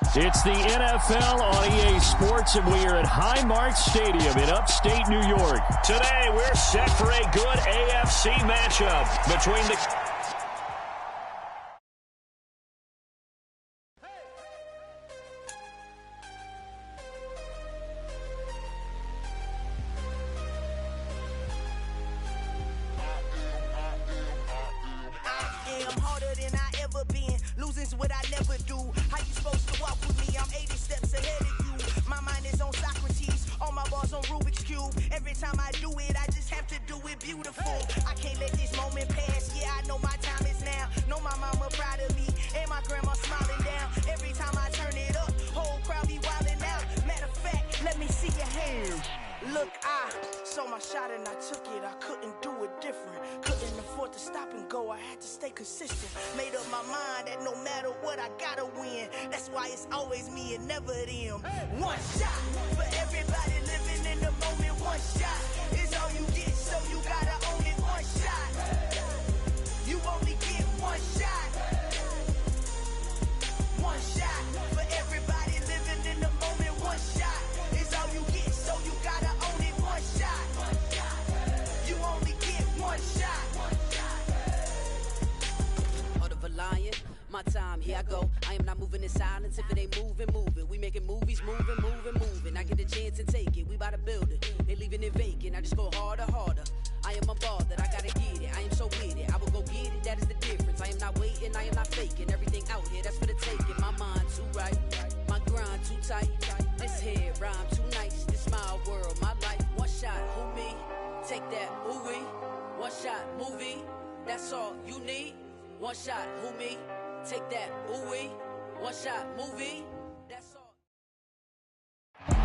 It's the NFL on EA Sports, and we are at Highmark Stadium in upstate New York. Today, we're set for a good AFC matchup between the...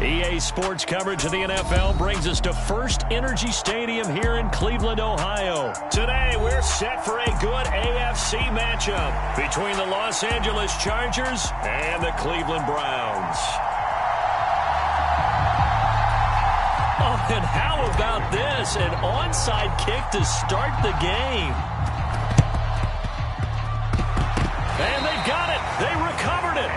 EA Sports coverage of the NFL brings us to First Energy Stadium here in Cleveland, Ohio. Today, we're set for a good AFC matchup between the Los Angeles Chargers and the Cleveland Browns. Oh, and how about this? An onside kick to start the game. And they've got it. They recovered it.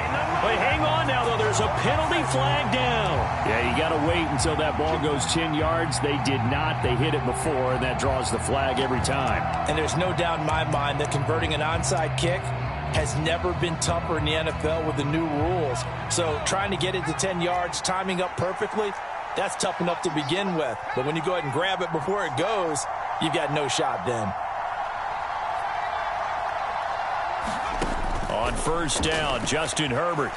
But hang on now, though. There's a penalty flag down. Yeah, you got to wait until that ball goes 10 yards. They did not. They hit it before, and that draws the flag every time. And there's no doubt in my mind that converting an onside kick has never been tougher in the NFL with the new rules. So trying to get it to 10 yards, timing up perfectly, that's tough enough to begin with. But when you go ahead and grab it before it goes, you've got no shot then. On first down, Justin Herbert.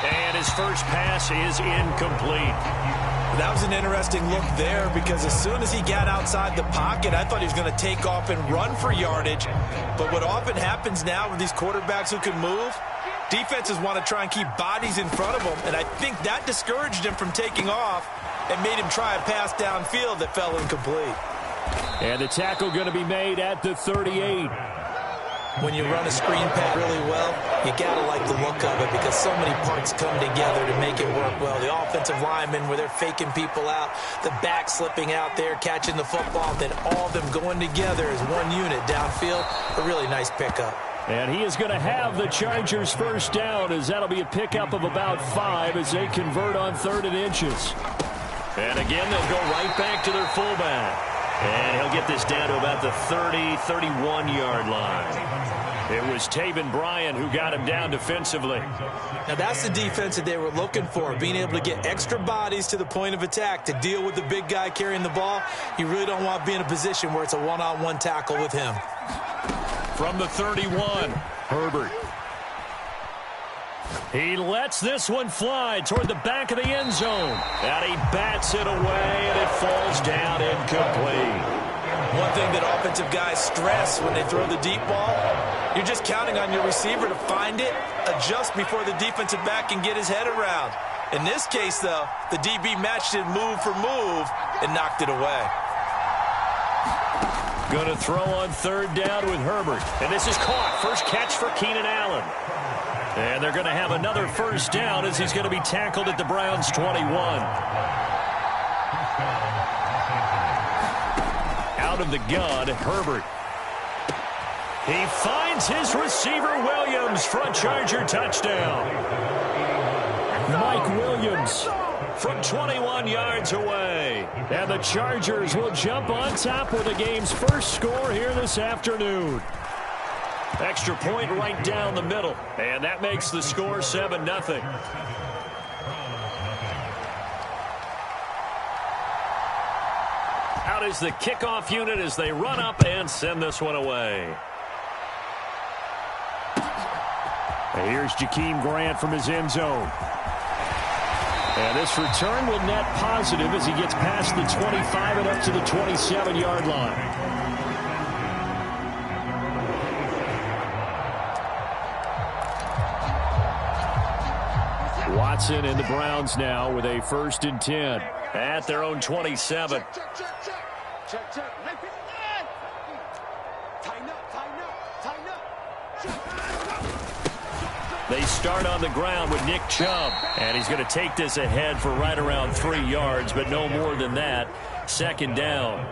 And his first pass is incomplete. That was an interesting look there because as soon as he got outside the pocket, I thought he was going to take off and run for yardage. But what often happens now with these quarterbacks who can move, defenses want to try and keep bodies in front of them. And I think that discouraged him from taking off and made him try a pass downfield that fell incomplete. And the tackle going to be made at the 38. When you run a screen pass really well, you got to like the look of it because so many parts come together to make it work well. The offensive linemen where they're faking people out, the back slipping out there, catching the football, then all of them going together as one unit downfield. A really nice pickup. And he is going to have the Chargers first down as that'll be a pickup of about 5 as they convert on 3rd and inches. And again, they'll go right back to their fullback. And he'll get this down to about the 30, 31-yard line. It was Taven Bryan who got him down defensively. Now that's the defense that they were looking for, being able to get extra bodies to the point of attack to deal with the big guy carrying the ball. You really don't want to be in a position where it's a one-on-one tackle with him. From the 31, Herbert. He lets this one fly toward the back of the end zone. And he bats it away, and it falls down incomplete. One thing that offensive guys stress when they throw the deep ball, you're just counting on your receiver to find it, adjust before the defensive back can get his head around. In this case, though, the DB matched it move for move and knocked it away. Going to throw on 3rd down with Herbert. And this is caught. First catch for Keenan Allen. And they're going to have another first down as he's going to be tackled at the Browns' 21. Out of the gun, Herbert. He finds his receiver, Williams, for a Charger touchdown. Mike Williams from 21 yards away. And the Chargers will jump on top with the game's first score here this afternoon. Extra point right down the middle. And that makes the score 7-0. Out is the kickoff unit as they run up and send this one away. And here's Jakeem Grant from his end zone. And this return will net positive as he gets past the 25 and up to the 27-yard line. Watson and the Browns now with a 1st and 10 at their own 27. They start on the ground with Nick Chubb, and he's going to take this ahead for right around 3 yards, but no more than that. 2nd down.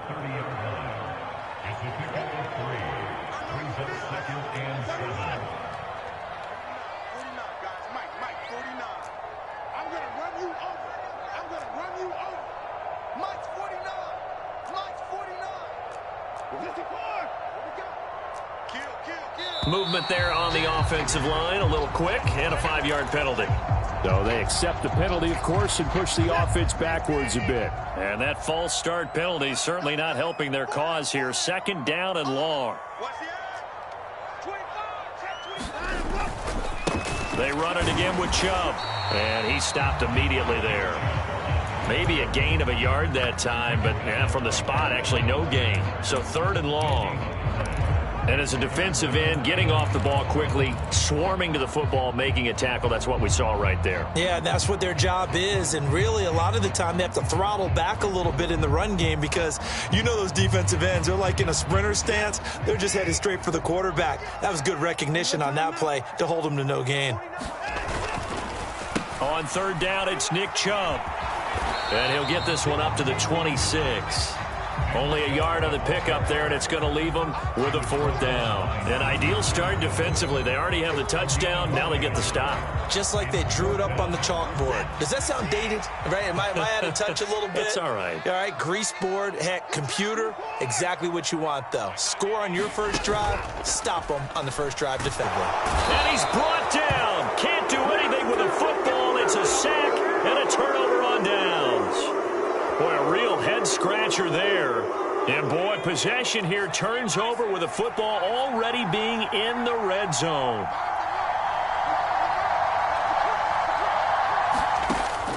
Movement there on the offensive line, a little quick, and a 5-yard penalty. So they accept the penalty, of course, and push the offense backwards a bit. And that false start penalty certainly not helping their cause here. 2nd down and long. They run it again with Chubb, and he stopped immediately there. Maybe a gain of a yard that time, but from the spot, actually no gain. So 3rd and long. And as a defensive end, getting off the ball quickly, swarming to the football, making a tackle, that's what we saw right there. Yeah, that's what their job is. And really, a lot of the time, they have to throttle back a little bit in the run game because you know those defensive ends, they're like in a sprinter stance. They're just headed straight for the quarterback. That was good recognition on that play to hold them to no gain. On 3rd down, it's Nick Chubb. And he'll get this one up to the 26. Only a yard on the pickup there, and it's going to leave them with a 4th down. An ideal start defensively. They already have the touchdown. Now they get the stop. Just like they drew it up on the chalkboard. Does that sound dated? Right? Am I out of touch a little bit? It's all right. All right, grease board, heck, computer, exactly what you want, though. Score on your first drive, stop them on the first drive defensively. And he's brought down. Can't do anything with a football. It's a sack and a turnover on downs. Boy, a real head-scratcher there. And, boy, possession here turns over with a football already being in the red zone.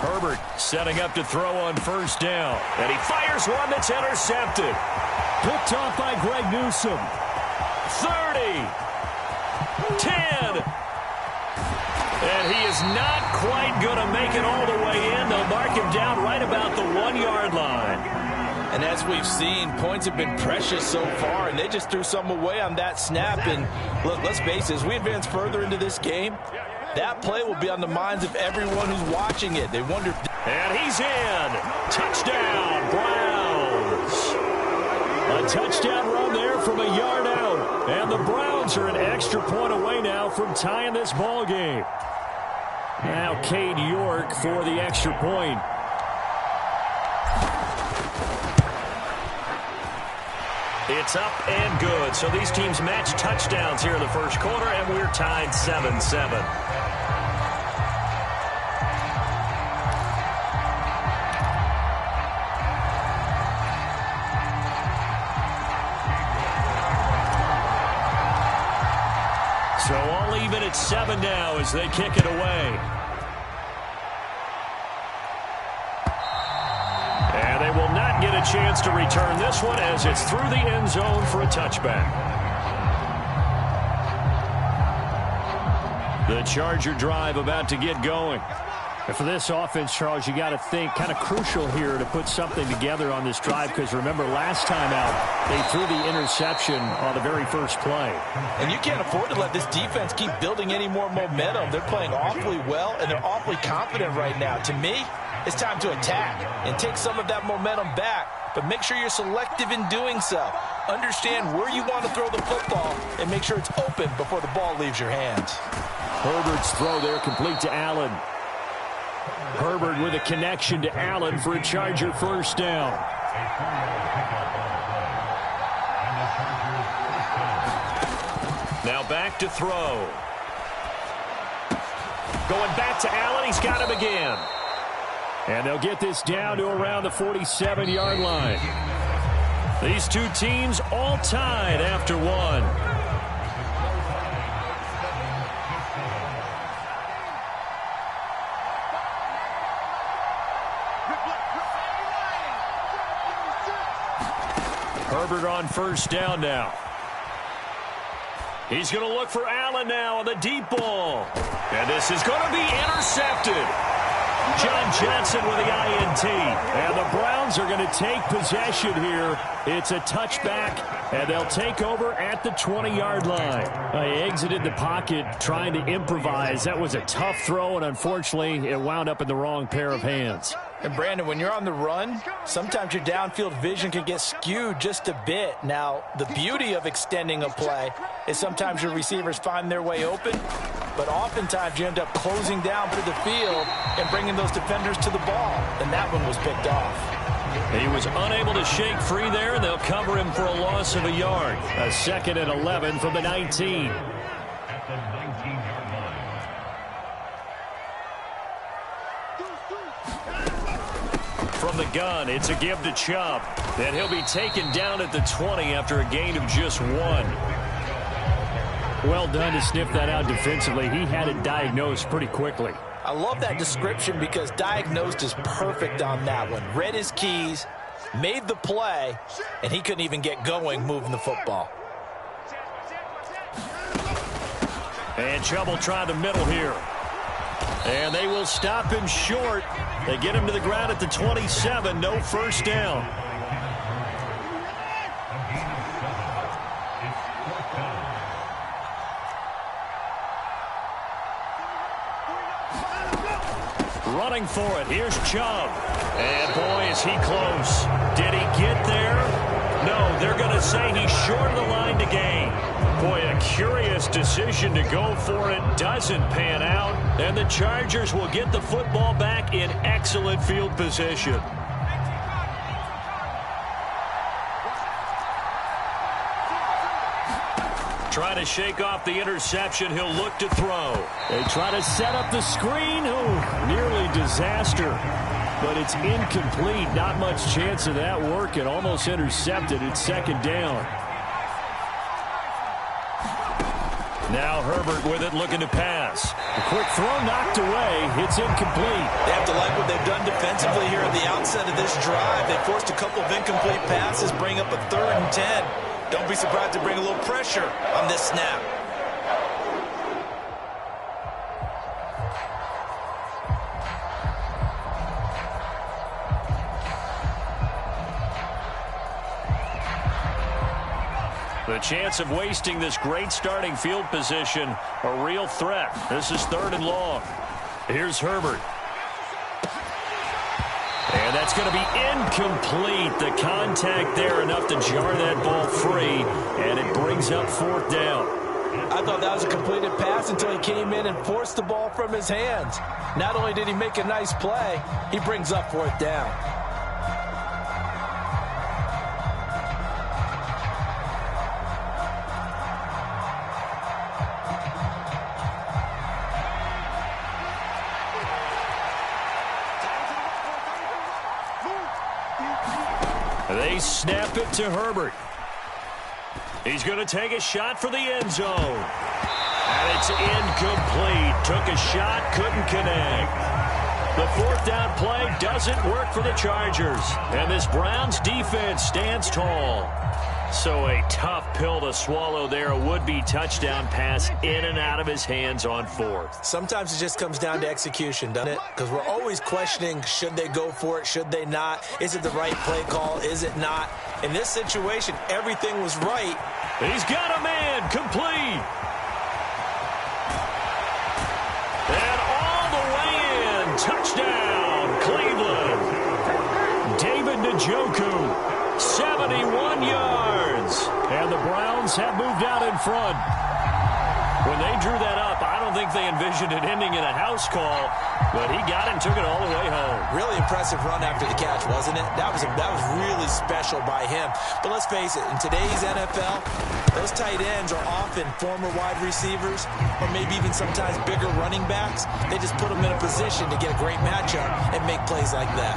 Herbert setting up to throw on 1st down. And he fires one that's intercepted. Picked off by Greg Newsome. 30. 10. And he is not quite going to make it all the way in. They'll mark him down right about the 1-yard line. And as we've seen, points have been precious so far, and they just threw some away on that snap. And look, let's face it, as we advance further into this game, that play will be on the minds of everyone who's watching it. They wonder. And he's in. Touchdown, Browns. A touchdown run there from a yard out. And the Browns are an extra point away now from tying this ball game. Now Cade York for the extra point. It's up and good. So these teams match touchdowns here in the first quarter, and we're tied 7-7. So all even at 7 now as they kick it away. And they will not get a chance to return this one as it's through the end zone for a touchback. The Charger drive about to get going. And for this offense, Charles, you got to think kind of crucial here to put something together on this drive because remember last time out they threw the interception on the very first play. And you can't afford to let this defense keep building any more momentum. They're playing awfully well and they're awfully confident right now. To me, it's time to attack and take some of that momentum back. But make sure you're selective in doing so. Understand where you want to throw the football and make sure it's open before the ball leaves your hands. Herbert's throw there complete to Allen. Herbert with a connection to Allen for a Charger first down. Now back to throw. Going back to Allen. He's got him again. And they'll get this down to around the 47-yard line. These two teams all tied after one. Herbert on first down now. He's going to look for Allen now on the deep ball. And this is going to be intercepted. John Johnson with the INT. And the Browns are going to take possession here. It's a touchback, and they'll take over at the 20-yard line. They exited the pocket trying to improvise. That was a tough throw, and unfortunately, it wound up in the wrong pair of hands. And, Brandon, when you're on the run, sometimes your downfield vision can get skewed just a bit. Now, the beauty of extending a play is sometimes your receivers find their way open, but oftentimes you end up closing down through the field and bringing those defenders to the ball, and that one was picked off. He was unable to shake free there, and they'll cover him for a loss of a yard. A 2nd and 11 from the 19. From the gun, it's a give to Chubb. And he'll be taken down at the 20 after a gain of just 1. Well done to sniff that out defensively. He had it diagnosed pretty quickly. I love that description because diagnosed is perfect on that one. Read his keys, made the play, and he couldn't even get going moving the football. And Chubb will try the middle here. And they will stop him short. They get him to the ground at the 27. No first down. Running for it. Here's Chubb. And, boy, is he close. Did he get there? No, they're going to say he's short of the line to gain. Boy, a curious decision to go for it. Doesn't pan out. And the Chargers will get the football back in excellent field position. Trying to shake off the interception. He'll look to throw. They try to set up the screen. Oh, nearly disaster. But it's incomplete. Not much chance of that working. Almost intercepted. It's 2nd down. Now Herbert with it, looking to pass. A quick throw knocked away. It's incomplete. They have to like what they've done defensively here at the outset of this drive. They forced a couple of incomplete passes, bring up a 3rd and 10. Don't be surprised to bring a little pressure on this snap. The chance of wasting this great starting field position, a real threat. This is 3rd and long. Here's Herbert. And that's going to be incomplete. The contact there enough to jar that ball free, and it brings up 4th down. I thought that was a completed pass until he came in and forced the ball from his hands. Not only did he make a nice play, he brings up 4th down. They snap it to Herbert. He's going to take a shot for the end zone. And it's incomplete. Took a shot, couldn't connect. The 4th down play doesn't work for the Chargers. And this Browns defense stands tall. So a tough pill to swallow there. A would-be touchdown pass in and out of his hands on 4th. Sometimes it just comes down to execution, doesn't it? Because we're always questioning, should they go for it, should they not? Is it the right play call, is it not? In this situation, everything was right. He's got a man, complete. And all the way in, touchdown, Cleveland. Njoku, 71 yards. And the Browns have moved out in front. When they drew that up, I don't think they envisioned it ending in a house call, but he got it and took it all the way home. Really impressive run after the catch, wasn't it? That was really special by him. But let's face it, in today's NFL, those tight ends are often former wide receivers or maybe even sometimes bigger running backs. They just put them in a position to get a great matchup and make plays like that.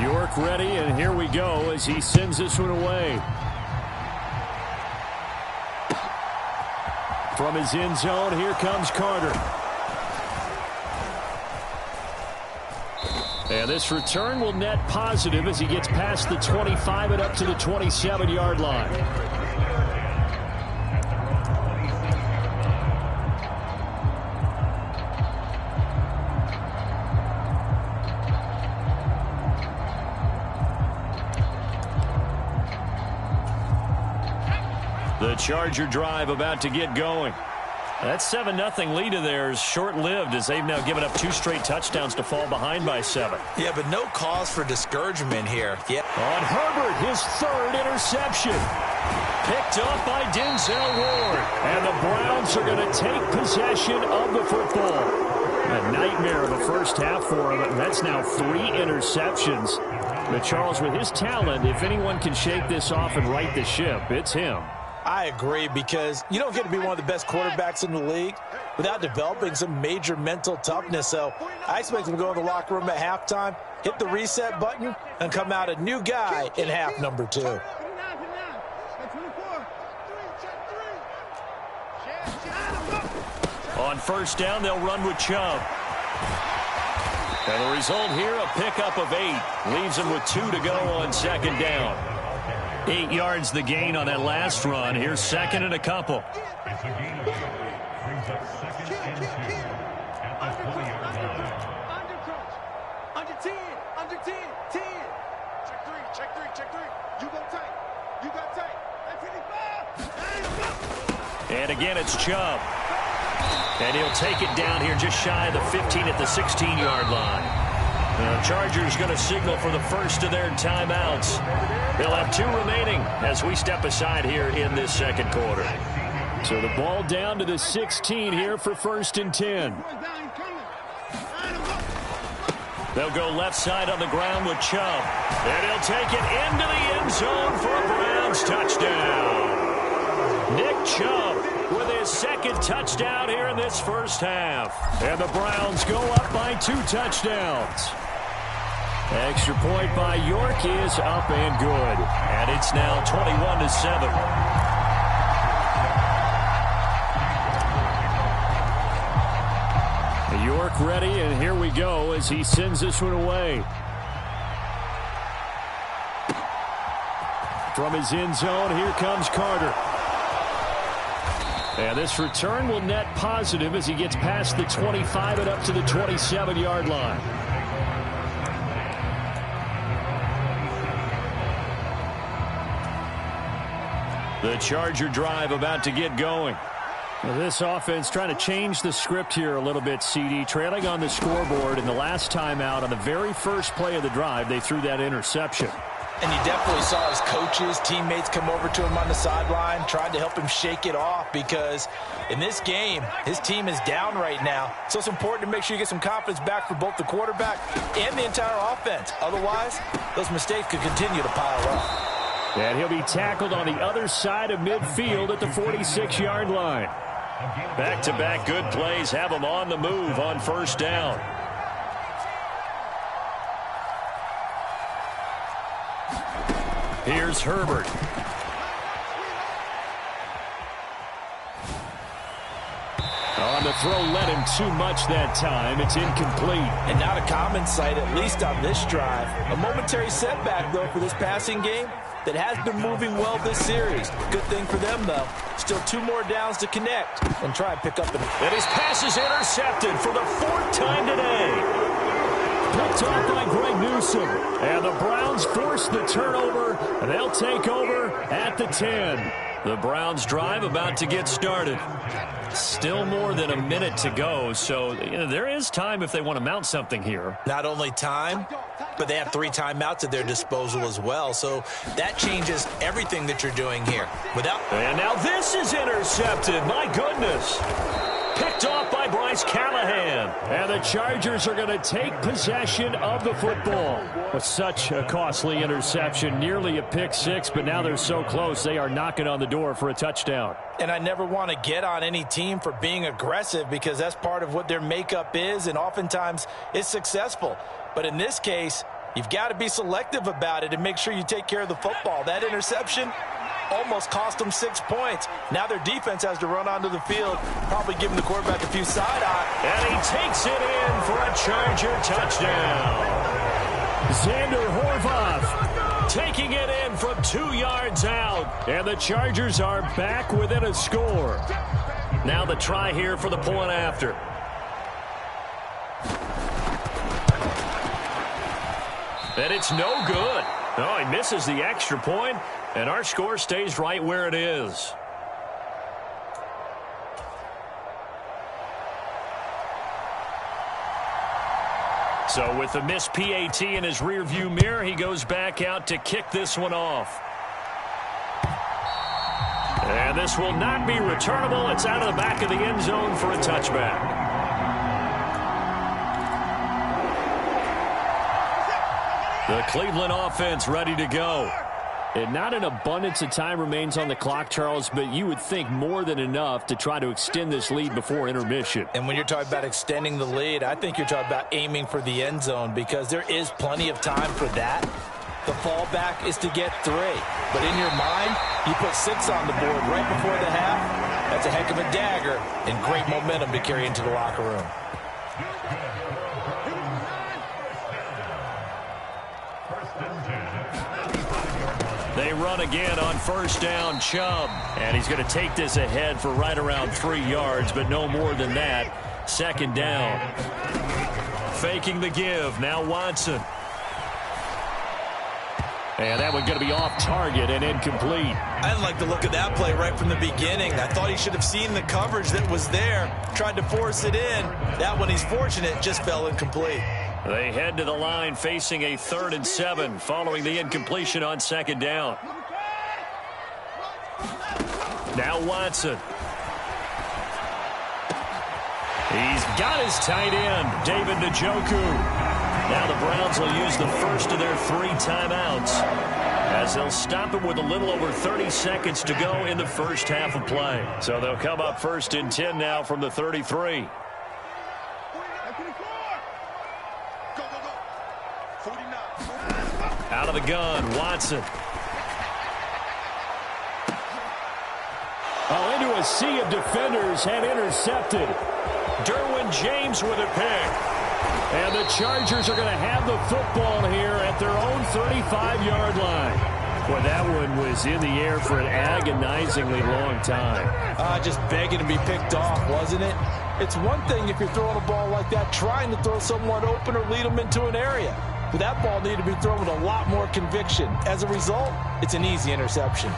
York ready, and here we go as he sends this one away. From his end zone, here comes Carter. And this return will net positive as he gets past the 25 and up to the 27-yard line. The Charger drive about to get going. That 7-0 lead of theirs short-lived as they've now given up 2 straight touchdowns to fall behind by 7. Yeah, but no cause for discouragement here. Yeah. On Herbert, his 3rd interception. Picked off by Denzel Ward. And the Browns are going to take possession of the football. A nightmare of a first half for him, and that's now 3 interceptions. But Charles, with his talent, if anyone can shake this off and right the ship, it's him. I agree, because you don't get to be one of the best quarterbacks in the league without developing some major mental toughness. So I expect him to go in the locker room at halftime, hit the reset button, and come out a new guy in half number 2. On first down, they'll run with Chubb. And the result here, a pickup of 8. Leaves him with 2 to go on second down. 8 yards the gain on that last run. Here's 2nd and a couple. Under 10. Check 3. You go tight. And again, it's Chubb. And he'll take it down here just shy of the 15 at the 16-yard line. The Chargers going to signal for the first of their timeouts. They'll have 2 remaining as we step aside here in this second quarter. So the ball down to the 16 here for 1st and 10. They'll go left side on the ground with Chubb. And he'll take it into the end zone for a Browns touchdown. Nick Chubb with his 2nd touchdown here in this first half. And the Browns go up by 2 touchdowns. Extra point by York is up and good. And it's now 21-7. York ready, and here we go as he sends this one away. From his end zone, here comes Carter. And this return will net positive as he gets past the 25 and up to the 27-yard line. The Charger drive about to get going. Well, this offense trying to change the script here a little bit, CD. Trailing on the scoreboard in the last timeout on the very first play of the drive, they threw that interception. And you definitely saw his coaches, teammates come over to him on the sideline, trying to help him shake it off, because in this game, his team is down right now. So it's important to make sure you get some confidence back for both the quarterback and the entire offense. Otherwise, those mistakes could continue to pile up. And he'll be tackled on the other side of midfield at the 46-yard line. Back-to-back good plays have him on the move on first down. Here's Herbert. On the throw, led him too much that time. It's incomplete. And not a common sight, at least on this drive. A momentary setback, though, for this passing game that has been moving well this series. Good thing for them, though. Still 2 more downs to connect and try and pick up. And his pass is intercepted for the 4th time today. Picked off by Greg Newsome. And the Browns force the turnover. And they'll take over at the 10. The Browns drive about to get started. Still more than a minute to go, so there is time if they want to mount something here. Not only time, but they have 3 timeouts at their disposal as well, so that changes everything that you're doing here. And now this is intercepted. My goodness. Picked off by Bryce Callahan. And the Chargers are going to take possession of the football. With such a costly interception, nearly a pick six, but now they're so close they are knocking on the door for a touchdown. And I never want to get on any team for being aggressive because that's part of what their makeup is, and oftentimes it's successful. But in this case, you've got to be selective about it and make sure you take care of the football. That interception almost cost them 6 points. Now their defense has to run onto the field, probably giving the quarterback a few side eye. And he takes it in for a Charger touchdown. Xander Horvath taking it in from 2 yards out. And the Chargers are back within a score. Now the try here for the point after. And it's no good. Oh, he misses the extra point, and our score stays right where it is. So with the missed PAT in his rearview mirror, he goes back out to kick this one off. And this will not be returnable. It's out of the back of the end zone for a touchback. The Cleveland offense ready to go. And not an abundance of time remains on the clock, Charles, but you would think more than enough to try to extend this lead before intermission. And when you're talking about extending the lead, I think you're talking about aiming for the end zone because there is plenty of time for that. The fallback is to get 3. But in your mind, you put 6 on the board right before the half. That's a heck of a dagger and great momentum to carry into the locker room. They run again on first down, Chubb. And he's going to take this ahead for right around 3 yards, but no more than that. Second down. Faking the give. Now Watson. And that one going to be off target and incomplete. I didn't like the look of that play right from the beginning. I thought he should have seen the coverage that was there, tried to force it in. That one, he's fortunate, just fell incomplete. They head to the line facing a 3rd and 7 following the incompletion on second down. Now Watson. He's got his tight end, David Njoku. Now the Browns will use the first of their 3 timeouts as they'll stop it with a little over 30 seconds to go in the first half of play. So they'll come up 1st and 10 now from the 33. Out of the gun, Watson. Oh, into a sea of defenders and intercepted. Derwin James with a pick. And the Chargers are going to have the football here at their own 35-yard line. Boy, that one was in the air for an agonizingly long time. Just begging to be picked off, wasn't it? It's one thing if you're throwing a ball like that, trying to throw someone open or lead them into an area. But that ball needed to be thrown with a lot more conviction. As a result, it's an easy interception.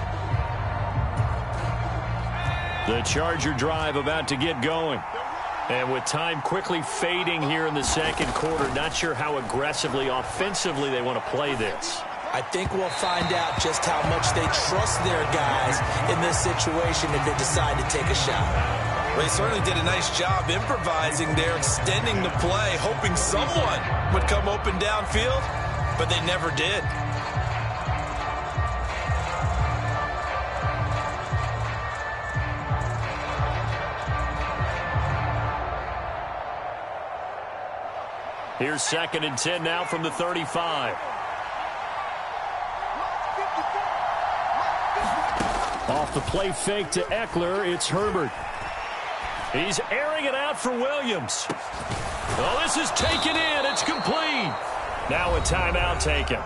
The Charger drive about to get going. And with time quickly fading here in the second quarter, not sure how aggressively, offensively they want to play this. I think we'll find out just how much they trust their guys in this situation if they decide to take a shot. Well, they certainly did a nice job improvising there, extending the play, hoping someone would come open downfield, but they never did. Here's 2nd and 10 now from the 35. Off the play fake to Eckler, it's Herbert. He's airing it out for Williams. Oh, this is taken in. It's complete. Now a timeout taken.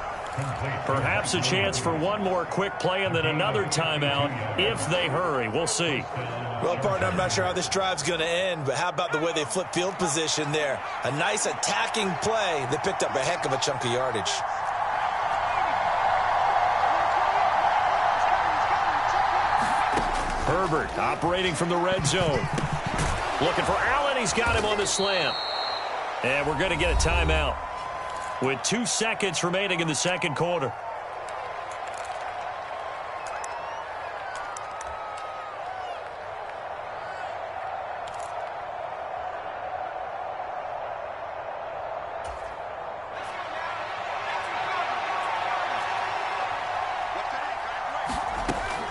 Perhaps a chance for one more quick play and then another timeout if they hurry. We'll see. Well, partner, I'm not sure how this drive's going to end, but how about the way they flip field position there? A nice attacking play. They picked up a heck of a chunk of yardage. Herbert operating from the red zone. Looking for Allen. He's got him on the slam. And we're going to get a timeout with 2 seconds remaining in the second quarter.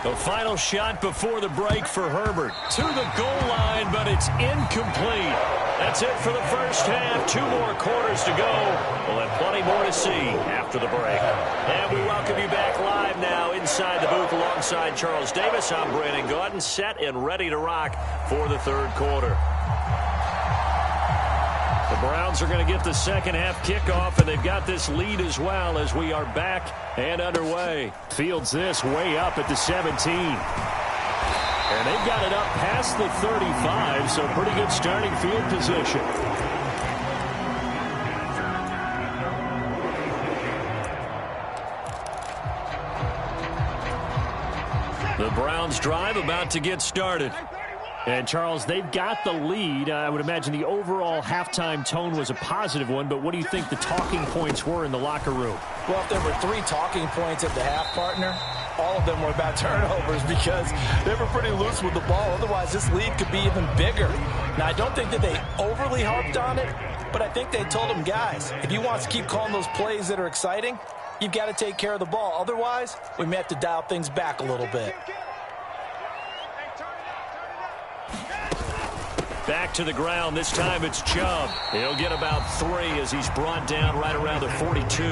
The final shot before the break for Herbert. To the goal line, but it's incomplete. That's it for the first half. 2 more quarters to go. We'll have plenty more to see after the break. And we welcome you back live now inside the booth alongside Charles Davis. I'm Brandon Gaudin, set and ready to rock for the third quarter. The Browns are going to get the second half kickoff, and they've got this lead as well as we are back and underway. Fields this way up at the 17. And they've got it up past the 35, so pretty good starting field position. The Browns drive about to get started. And, Charles, they've got the lead. I would imagine the overall halftime tone was a positive one, but what do you think the talking points were in the locker room? Well, if there were 3 talking points at the half, partner, all of them were about turnovers because they were pretty loose with the ball. Otherwise, this lead could be even bigger. Now, I don't think that they overly harped on it, but I think they told them, guys, if you want to keep calling those plays that are exciting, you've got to take care of the ball. Otherwise, we may have to dial things back a little bit. Back to the ground. This time it's Chubb. He'll get about 3 as he's brought down right around the 42.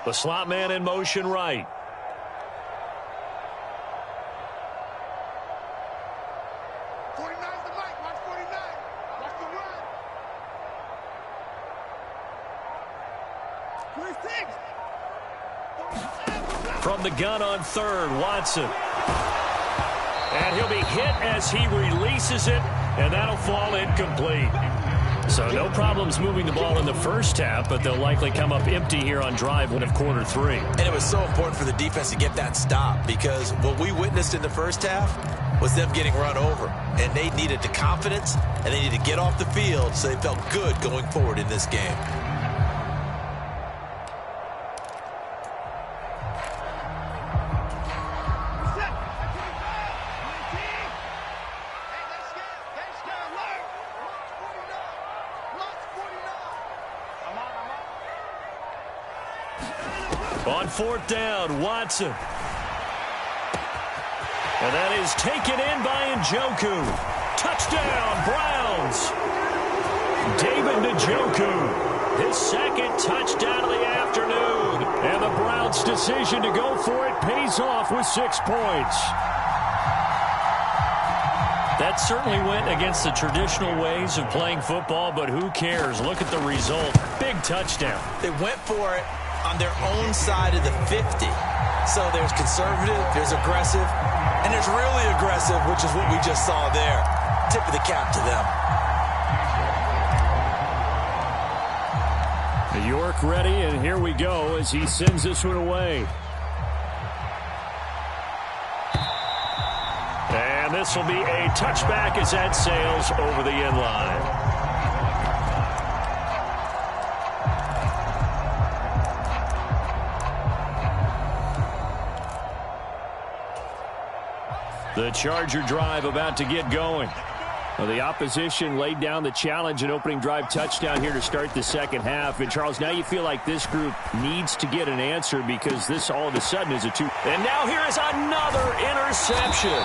The slot man in motion right. From the gun on third, Watson. And he'll be hit as he releases it, and that'll fall incomplete. So no problems moving the ball in the first half, but they'll likely come up empty here on drive 1 of quarter 3. And it was so important for the defense to get that stop because what we witnessed in the first half was them getting run over. And they needed the confidence, and they needed to get off the field so they felt good going forward in this game. On fourth down, Watson. And that is taken in by Njoku. Touchdown, Browns. David Njoku, his second touchdown of the afternoon. And the Browns' decision to go for it pays off with 6 points. That certainly went against the traditional ways of playing football, but who cares? Look at the result. Big touchdown. They went for it on their own side of the 50. So there's conservative, there's aggressive, and there's really aggressive, which is what we just saw there. Tip of the cap to them. New York ready, and here we go as he sends this one away. And this will be a touchback as that sails over the end line. The Charger drive about to get going. Well, the opposition laid down the challenge, an opening drive touchdown here to start the second half. And, Charles, now you feel like this group needs to get an answer because this all of a sudden is a 2. And now here is another interception.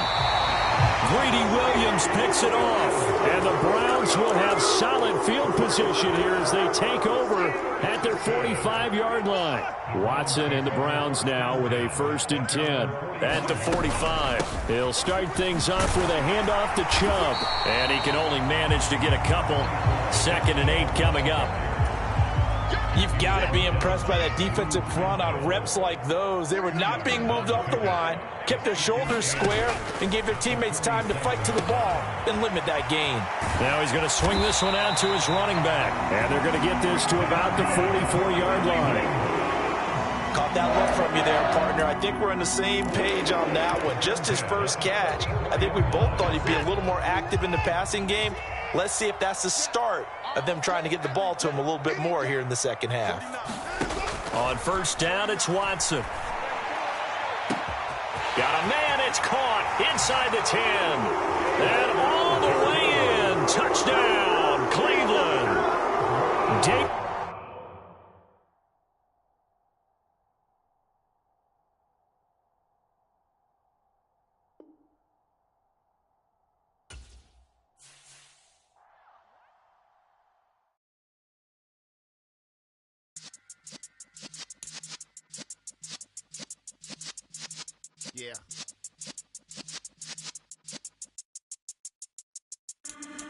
Greedy Williams picks it off. And the Browns will have solid field position here as they take over at their 45-yard line. Watson and the Browns now with a 1st and 10 at the 45. He'll start things off with a handoff to Chubb. And he can only manage to get a couple. 2nd and 8 coming up. You've got to be impressed by that defensive front on reps like those. They were not being moved off the line, kept their shoulders square, and gave their teammates time to fight to the ball and limit that gain. Now he's going to swing this one out to his running back, and they're going to get this to about the 44-yard line. Caught that look from you there, partner. I think we're on the same page on that one. Just his first catch. I think we both thought he'd be a little more active in the passing game. Let's see if that's the start of them trying to get the ball to him a little bit more here in the second half. On first down, it's Watson. Got a man, it's caught inside the 10. And all the way in. Touchdown, Cleveland. Yeah.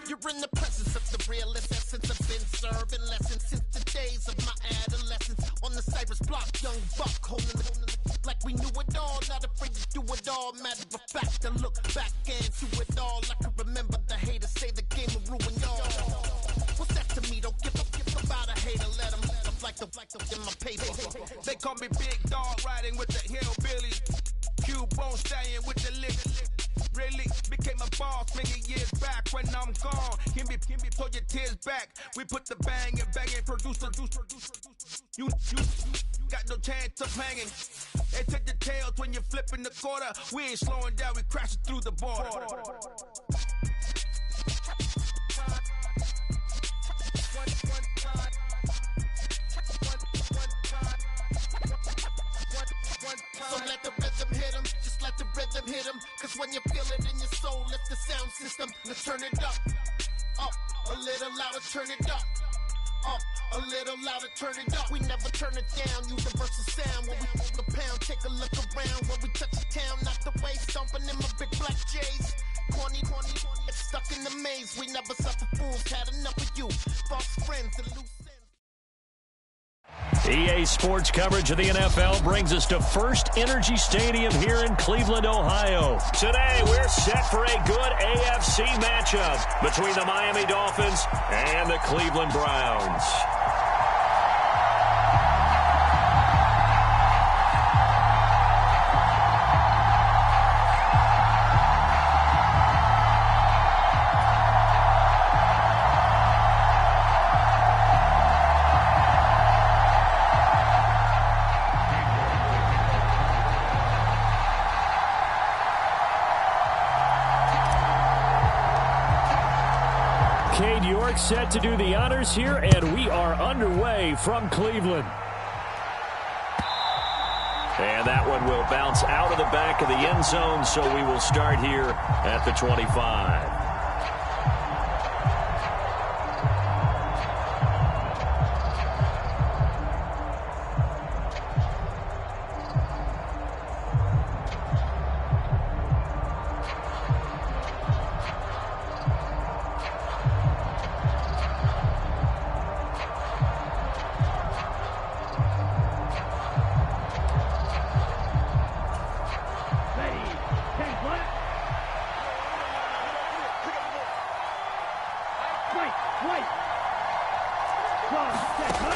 You're in the presence of the realest essence. I've been serving lessons since the days of my adolescence. On the Cypress block, young buck holding the like we knew it all. Not afraid to do it all. Matter of fact, I look back and see it all. I can remember the haters say the game will ruin y'all. What's that to me? Don't give about a hater. Let them like the in my paper. They call me Big Dog, riding with the hillbillies. Cubone staying with the lick. Really became a boss many years back when I'm gone. Can be pull your tears back. We put the bang and produce. You got no chance of hanging. They take the tails when you're flipping the quarter. We ain't slowing down, we crashing through the border. So let the rhythm hit him, just let the rhythm hit him. Cause when you feel it in your soul, lift the sound system. Now turn it up, a little louder, turn it up, a little louder, turn it up. We never turn it down, universal sound. When we hold the pound, take a look around. When we touch the town, not the way, stomping in my big black J's. Corny, it's stuck in the maze. We never suffer fools, had enough of you. False friends and loose. EA Sports coverage of the NFL brings us to First Energy Stadium here in Cleveland, Ohio. Today, we're set for a good AFC matchup between the Miami Dolphins and the Cleveland Browns. Set to do the honors here, and we are underway from Cleveland. And that one will bounce out of the back of the end zone, so we will start here at the 25.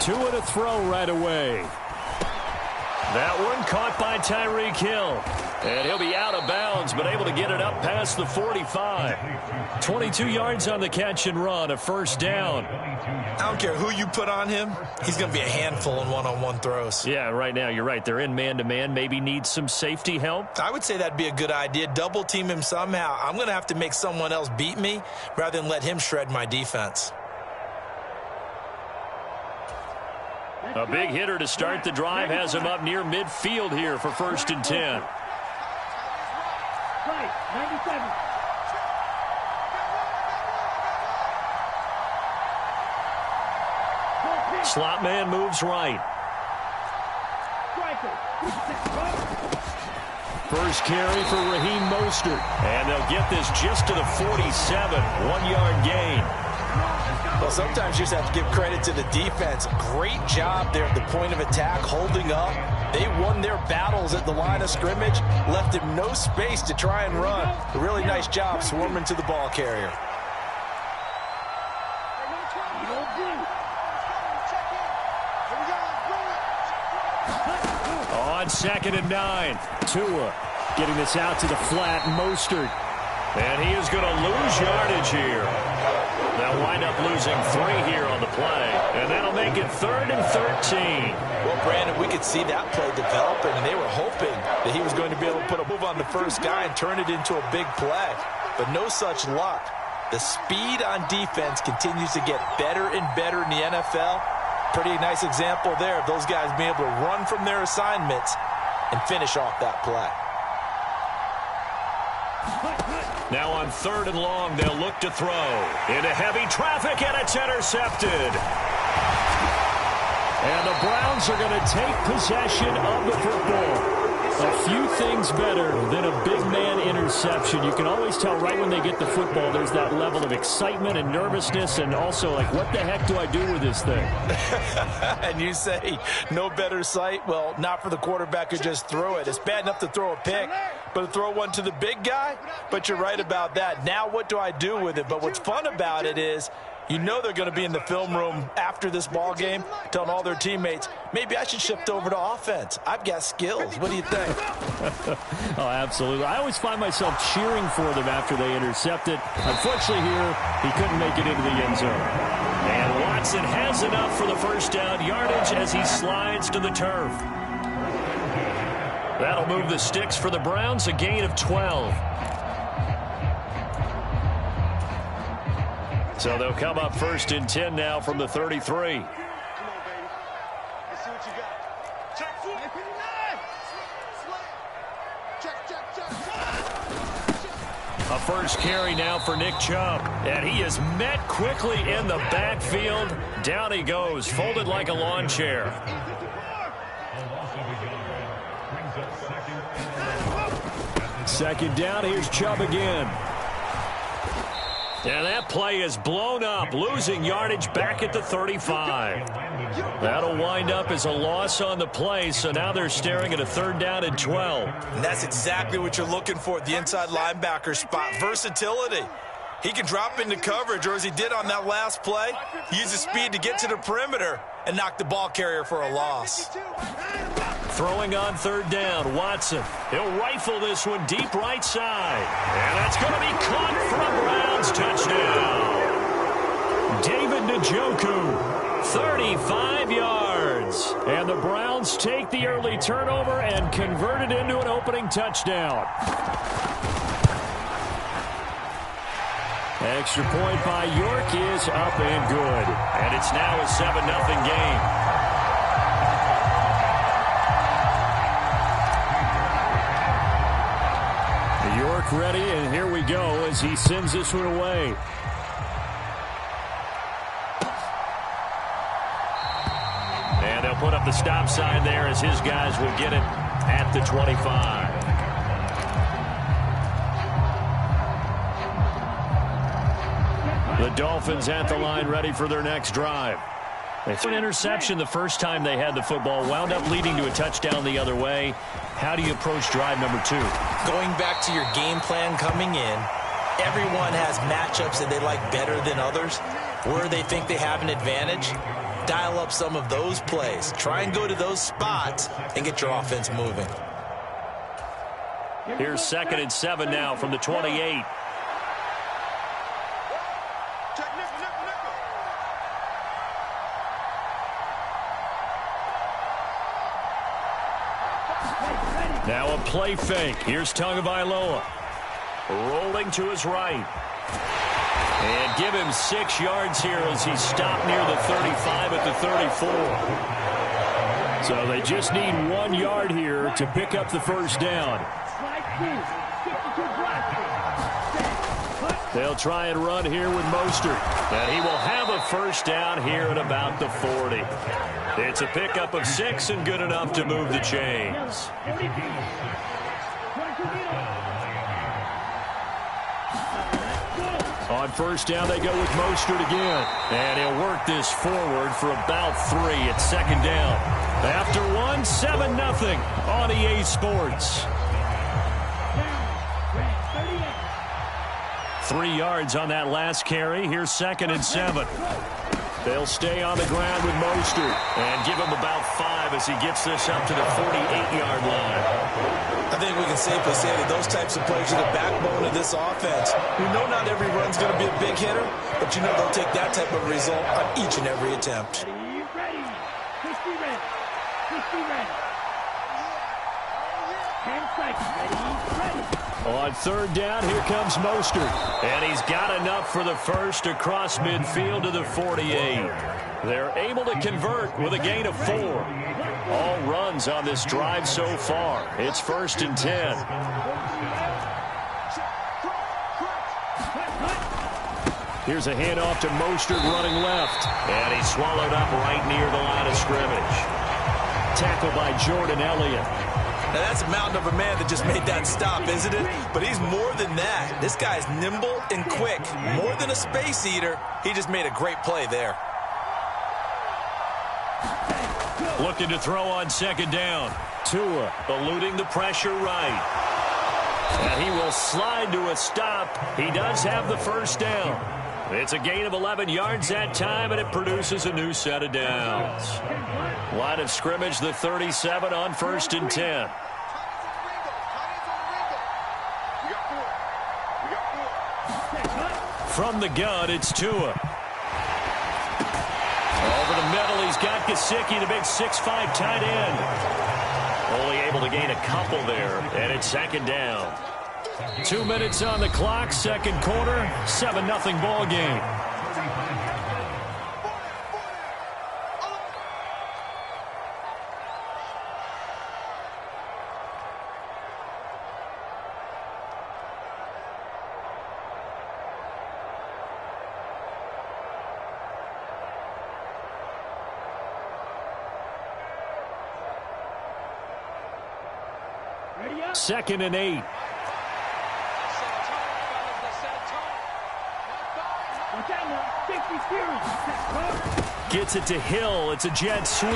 Two and a throw right away. That one caught by Tyreek Hill. And he'll be out of bounds, but able to get it up past the 45. 22 yards on the catch and run, a first down. I don't care who you put on him. He's going to be a handful in one-on-one throws. Yeah, right now, you're right. They're in man-to-man. Maybe need some safety help. I would say that'd be a good idea. Double team him somehow. I'm going to have to make someone else beat me rather than let him shred my defense. A big hitter to start the drive has him up near midfield here for 1st and 10. Right, 97. Slot man moves right. First carry for Raheem Mostert. And they'll get this just to the 47. 1-yard gain. Well, sometimes you just have to give credit to the defense. Great job there at the point of attack, holding up. They won their battles at the line of scrimmage, left him no space to try and run. A really nice job swarming to the ball carrier. On 2nd and 9, Tua getting this out to the flat, Mostert. And he is going to lose yardage here. They'll wind up losing 3 here on the play. And that'll make it 3rd and 13. Well, Brandon, we could see that play developing, and they were hoping that he was going to be able to put a move on the first guy and turn it into a big play. But no such luck. The speed on defense continues to get better and better in the NFL. Pretty nice example there of those guys being able to run from their assignments and finish off that play. Now on 3rd and long, they'll look to throw. Into heavy traffic, and it's intercepted. And the Browns are going to take possession of the football. A few things better than a big man interception. You can always tell right when they get the football, there's that level of excitement and nervousness, and also like, what the heck do I do with this thing? And you say, no better sight? Well, not for the quarterback who just threw it. It's bad enough to throw a pick, but to throw one to the big guy? But you're right about that. Now what do I do with it? But what's fun about it is, you know they're going to be in the film room after this ball game telling all their teammates, maybe I should shift over to offense. I've got skills. What do you think? Oh, absolutely. I always find myself cheering for them after they intercept it. Unfortunately here, he couldn't make it into the end zone. And Watson has enough for the first down yardage as he slides to the turf. That'll move the sticks for the Browns, a gain of 12. So they'll come up 1st and 10 now from the 33. Come on, baby. Let's see what you got. Check foot. A first carry now for Nick Chubb. And he is met quickly in the backfield. Down he goes, folded like a lawn chair. Second down, here's Chubb again. And that play is blown up, losing yardage back at the 35. That'll wind up as a loss on the play, so now they're staring at a 3rd down and 12. And that's exactly what you're looking for at the inside linebacker spot, versatility. He can drop into coverage, or as he did on that last play, use his speed to get to the perimeter and knock the ball carrier for a loss. Throwing on 3rd down, Watson. He'll rifle this one deep right side. And that's going to be caught for a Browns touchdown. David Njoku, 35 yards. And the Browns take the early turnover and convert it into an opening touchdown. Extra point by York is up and good. And it's now a 7-0 game. York ready, and here we go as he sends this one away. And they'll put up the stop sign there as his guys will get it at the 25. The Dolphins at the line ready for their next drive. They threw an interception the first time they had the football, wound up leading to a touchdown the other way. How do you approach drive number 2? Going back to your game plan coming in, everyone has matchups that they like better than others. Where they think they have an advantage, dial up some of those plays. Try and go to those spots and get your offense moving. Here's 2nd and 7 now from the 28. Now a play fake. Here's Tagovailoa. Rolling to his right. And give him 6 yards here as he stopped near the 35 at the 34. So they just need 1 yard here to pick up the first down. They'll try and run here with Mostert. And he will have a first down here at about the 40. It's a pickup of 6 and good enough to move the chains. On first down, they go with Mostert again. And he'll work this forward for about 3 at second down. After 1, 7-0 on EA Sports. 3 yards on that last carry. Here's 2nd and 7. They'll stay on the ground with Mostert and give him about 5 as he gets this up to the 48-yard line. I think we can safely say that those types of plays are the backbone of this offense. We know not every run's going to be a big hitter, but you know they'll take that type of result on each and every attempt. Ready. 60 ready. 60 ready. 10 seconds. Ready. On third down, here comes Mostert. And he's got enough for the first across midfield to the 48. They're able to convert with a gain of 4. All runs on this drive so far. It's 1st and 10. Here's a handoff to Mostert running left. And he's swallowed up right near the line of scrimmage. Tackled by Jordan Elliott. Now, that's a mountain of a man that just made that stop, isn't it? But he's more than that. This guy's nimble and quick. More than a space eater. He just made a great play there. Looking to throw on second down. Tua eluding the pressure right. And he will slide to a stop. He does have the first down. It's a gain of 11 yards that time, and it produces a new set of downs. Line of scrimmage, the 37 on 1st and 10. From the gun, it's Tua. Over the middle, he's got Gesicki, the big 6'5" tight end. Only able to gain a couple there, and it's 2nd down. 2 minutes on the clock, second quarter, 7-0 ball game. Second and 8. Gets it to Hill. It's a jet sweep.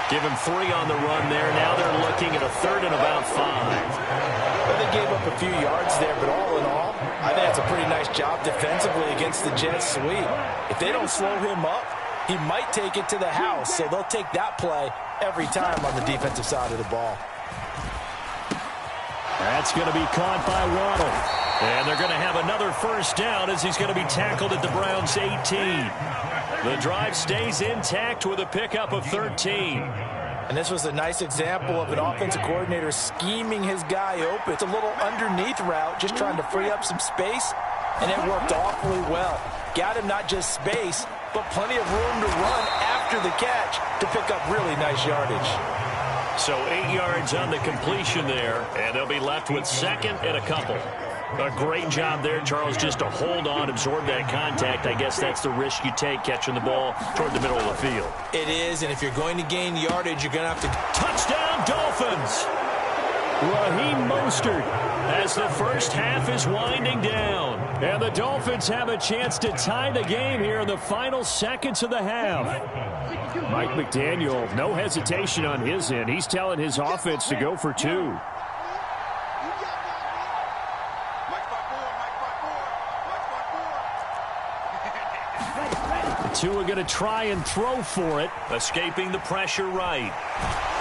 Give him 3 on the run there. Now they're looking at a 3rd and about 5. Well, they gave up a few yards there, but all in all, I think that's a pretty nice job defensively against the jet sweep. If they don't slow him up, he might take it to the house. So they'll take that play every time on the defensive side of the ball. That's going to be caught by Waddle. And they're going to have another first down as he's going to be tackled at the Browns' 18. The drive stays intact with a pickup of 13. And this was a nice example of an offensive coordinator scheming his guy open. It's a little underneath route, just trying to free up some space, and it worked awfully well. Got him not just space, but plenty of room to run after the catch to pick up really nice yardage. So 8 yards on the completion there, and they'll be left with 2nd and a couple. A great job there, Charles, just to hold on, absorb that contact. I guess that's the risk you take catching the ball toward the middle of the field. It is, and if you're going to gain yardage, you're going to have to... Touchdown, Dolphins! Raheem Mostert as the first half is winding down. And the Dolphins have a chance to tie the game here in the final seconds of the half. Mike McDaniel, no hesitation on his end. He's telling his offense to go for 2. Tua going to try and throw for it, escaping the pressure right.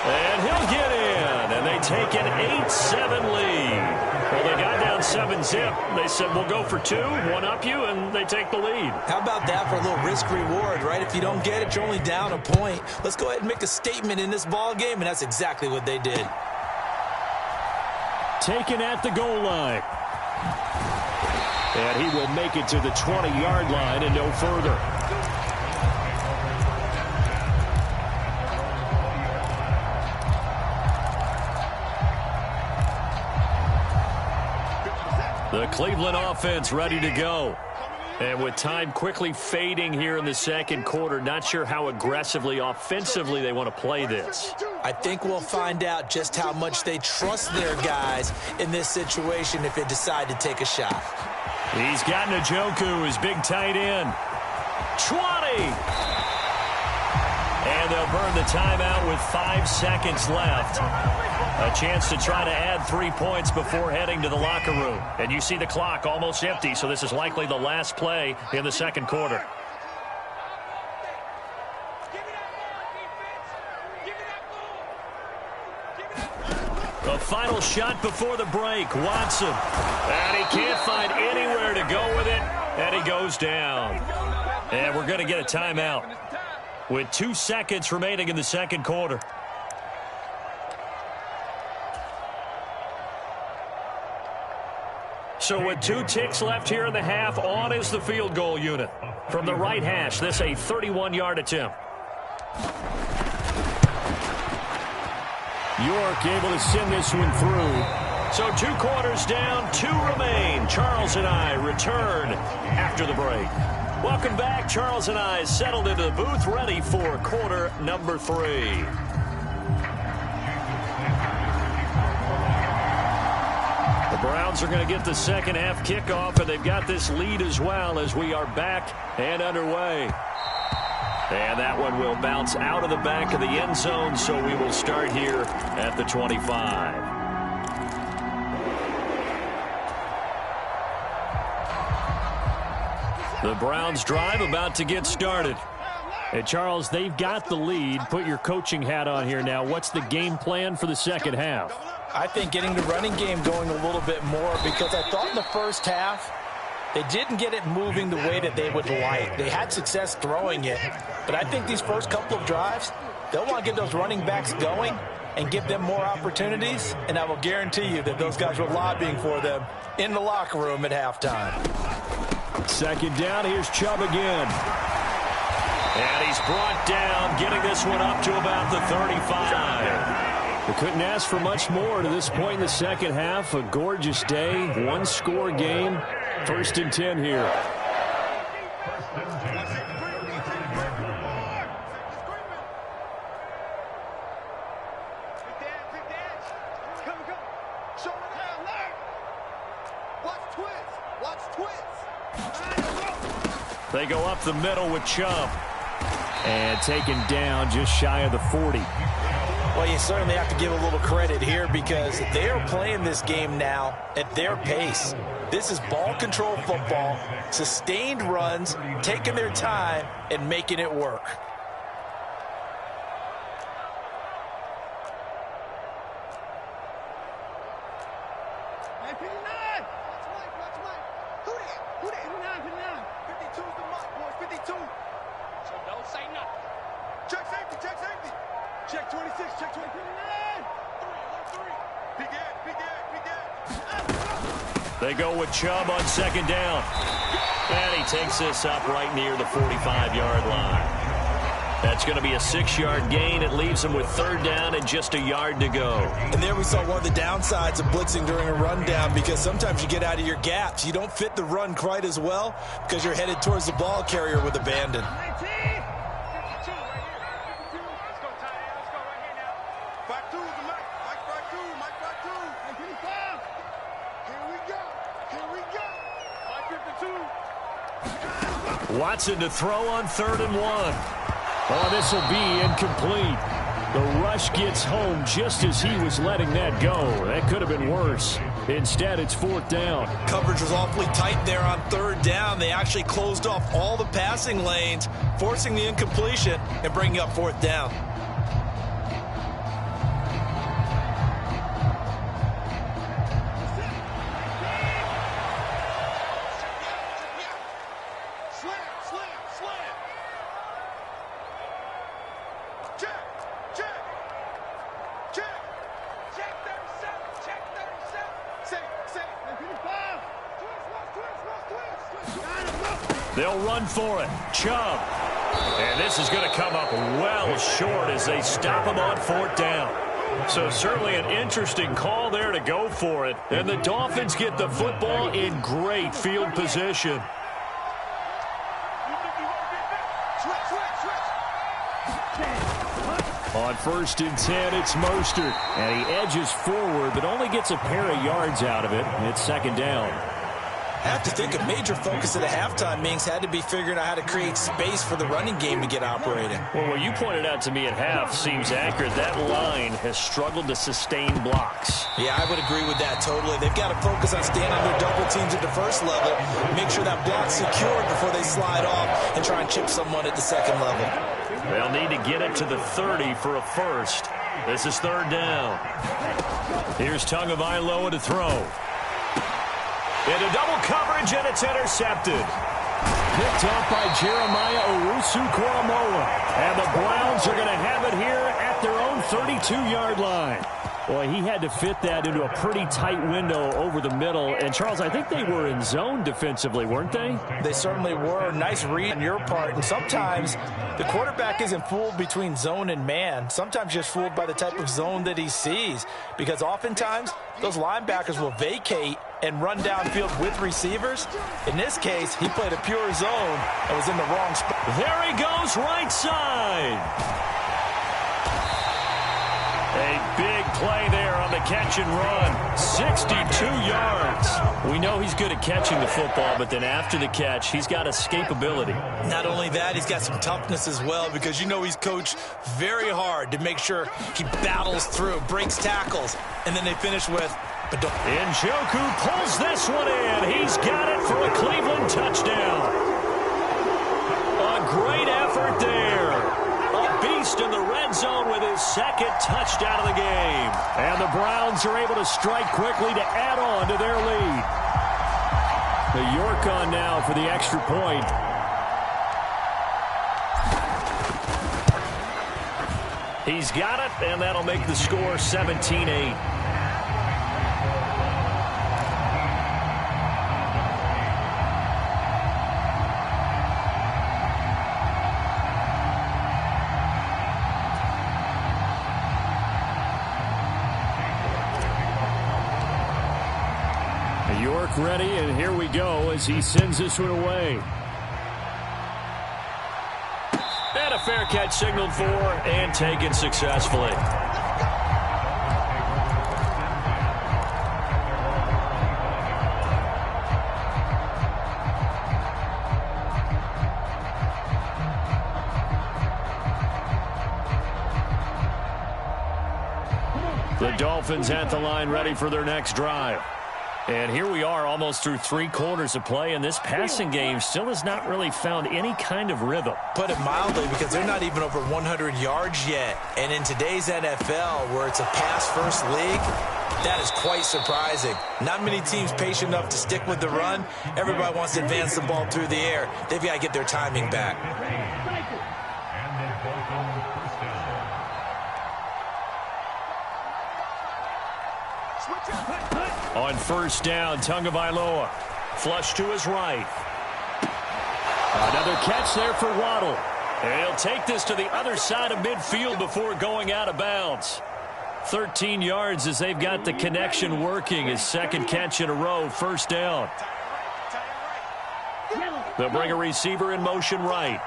And he'll get in, and they take an 8-7 lead. Well, they got down 7-zip. They said, we'll go for 2, one up you, and they take the lead. How about that for a little risk-reward, right? If you don't get it, you're only down a point. Let's go ahead and make a statement in this ball game, and that's exactly what they did. Taken at the goal line. And he will make it to the 20-yard line and no further. The Cleveland offense ready to go. And with time quickly fading here in the second quarter, not sure how aggressively, offensively they want to play this. I think we'll find out just how much they trust their guys in this situation if they decide to take a shot. He's got Njoku, his big tight end. 20! And they'll burn the timeout with 5 seconds left. A chance to try to add 3 points before heading to the locker room. And you see the clock almost empty, so this is likely the last play in the second quarter. The final shot before the break, Watson. And he can't find anywhere to go with it, and he goes down. And we're going to get a timeout with 2 seconds remaining in the second quarter. So with 2 ticks left here in the half, on is the field goal unit. From the right hash, this a 31-yard attempt. York able to send this one through. So 2 quarters down, 2 remain. Charles and I return after the break. Welcome back. Charles and I settled into the booth, ready for quarter number 3. The Browns are going to get the second half kickoff, and they've got this lead as well as we are back and underway. And that one will bounce out of the back of the end zone, so we will start here at the 25. The Browns drive about to get started. Hey, Charles, they've got the lead. Put your coaching hat on here now. What's the game plan for the second half? I think getting the running game going a little bit more, because I thought in the first half they didn't get it moving the way that they would like. They had success throwing it, but I think these first couple of drives, they'll want to get those running backs going and give them more opportunities, and I will guarantee you that those guys were lobbying for them in the locker room at halftime. Second down, here's Chubb again. And he's brought down, getting this one up to about the 35. We couldn't ask for much more to this point in the second half. A gorgeous day, 1-score game. 1st and 10 here. They go up the middle with Chubb. And taken down just shy of the 40. Well, you certainly have to give a little credit here, because they are playing this game now at their pace. This is ball control football, sustained runs, taking their time and making it work. Check 26, check 29. 3, 1, 3. They go with Chubb on second down. And he takes this up right near the 45-yard line. That's going to be a 6-yard gain. It leaves him with 3rd down and just a yard to go. And there we saw one of the downsides of blitzing during a rundown, because sometimes you get out of your gaps. You don't fit the run quite as well because you're headed towards the ball carrier with abandon. Watson to throw on 3rd and 1. Oh, this will be incomplete. The rush gets home just as he was letting that go. That could have been worse. Instead, it's 4th down. Coverage was awfully tight there on 3rd down. They actually closed off all the passing lanes, forcing the incompletion and bringing up 4th down. They'll run for it. Chubb. And this is going to come up well short as they stop him on 4th down. So certainly an interesting call there to go for it. And the Dolphins get the football in great field position. On 1st and 10, it's Mostert. And he edges forward, but only gets a pair of yards out of it. It's 2nd down. I have to think a major focus of the halftime meetings had to be figuring out how to create space for the running game to get operating. Well, what you pointed out to me at half seems accurate. That line has struggled to sustain blocks. Yeah, I would agree with that totally. They've got to focus on standing under double teams at the first level, make sure that block's secured before they slide off and try and chip someone at the second level. They'll need to get it to the 30 for a first. This is third down. Here's Tagovailoa to throw. Into double coverage, and it's intercepted. Picked off by Jeremiah Owusu-Koramoah. And the Browns are going to have it here at their own 32-yard line. Boy, he had to fit that into a pretty tight window over the middle. And, Charles, I think they were in zone defensively, weren't they? They certainly were. Nice read on your part. And sometimes the quarterback isn't fooled between zone and man. Sometimes just fooled by the type of zone that he sees. Because oftentimes those linebackers will vacate and run downfield with receivers. In this case, he played a pure zone and was in the wrong spot. There he goes, right side. A big play there on the catch and run. 62 yards. We know he's good at catching the football, but then after the catch, he's got escapability. Not only that, he's got some toughness as well, because you know he's coached very hard to make sure he battles through, breaks tackles, and then they finish with Njoku pulls this one in. He's got it for a Cleveland touchdown. A great effort there. A beast in the red zone with his second touchdown of the game. And the Browns are able to strike quickly to add on to their lead. The York on now for the extra point. He's got it, and that'll make the score 17-8. York ready, and here we go as he sends this one away. And a fair catch signaled for and taken successfully. The Dolphins at the line ready for their next drive. And here we are almost through 3 quarters of play, and this passing game still has not really found any kind of rhythm. Put it mildly, because they're not even over 100 yards yet. And in today's NFL, where it's a pass-first league, that is quite surprising. Not many teams patient enough to stick with the run. Everybody wants to advance the ball through the air. They've got to get their timing back. On first down, Tagovailoa. Flush to his right. Another catch there for Waddle. And he'll take this to the other side of midfield before going out of bounds. 13 yards as they've got the connection working. His second catch in a row, first down. They'll bring a receiver in motion right.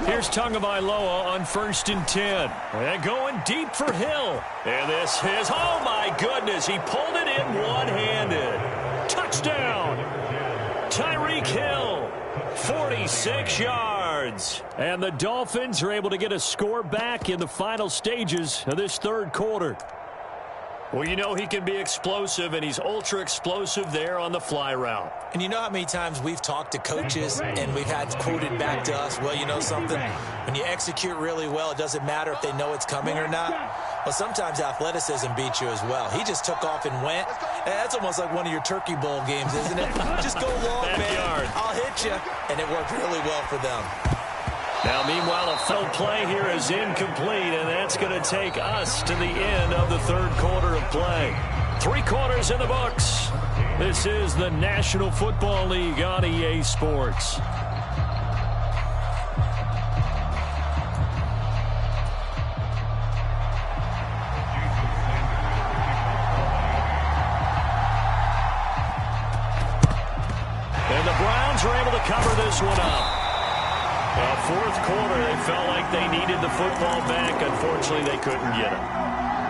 Here's Tagovailoa on 1st and 10. And going deep for Hill. And this is, oh my goodness, he pulled it in one-handed. Touchdown. Tyreek Hill, 46 yards. And the Dolphins are able to get a score back in the final stages of this third quarter. Well, you know he can be explosive, and he's ultra-explosive there on the fly route. And you know how many times we've talked to coaches and we've had quoted back to us, well, you know something? When you execute really well, it doesn't matter if they know it's coming or not. Well, sometimes athleticism beats you as well. He just took off and went. That's almost like one of your Turkey Bowl games, isn't it? Just go long, man. I'll hit you. And it worked really well for them. Now, meanwhile, a full play here is incomplete, and that's going to take us to the end of the third quarter of play. 3 quarters in the books. This is the National Football League on EA Sports. And the Browns are able to cover this one up. A fourth quarter, they felt like they needed the football back. Unfortunately, they couldn't get it.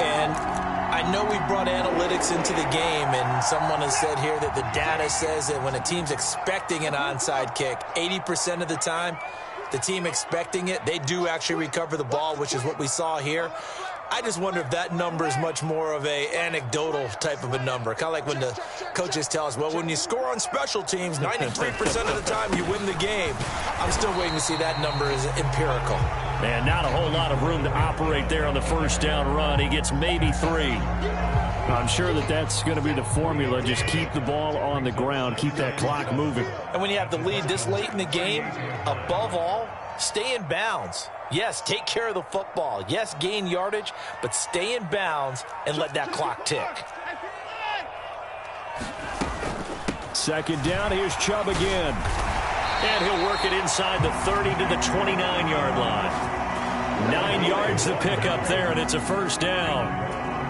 And I know we brought analytics into the game, and someone has said here that the data says that when a team's expecting an onside kick, 80% of the time, the team expecting it, they do actually recover the ball, which is what we saw here. I just wonder if that number is much more of a anecdotal type of a number. Kind of like when the coaches tell us, well, when you score on special teams, 93% of the time you win the game. I'm still waiting to see that number is empirical. And not a whole lot of room to operate there on the first down run. He gets maybe 3. I'm sure that that's going to be the formula. Just keep the ball on the ground. Keep that clock moving. And when you have the lead this late in the game, above all, stay in bounds. Yes, take care of the football. Yes, gain yardage, but stay in bounds and let that clock tick. Second down, here's Chubb again. And he'll work it inside the 30 to the 29-yard line. 9 yards to pick up there, and it's a first down.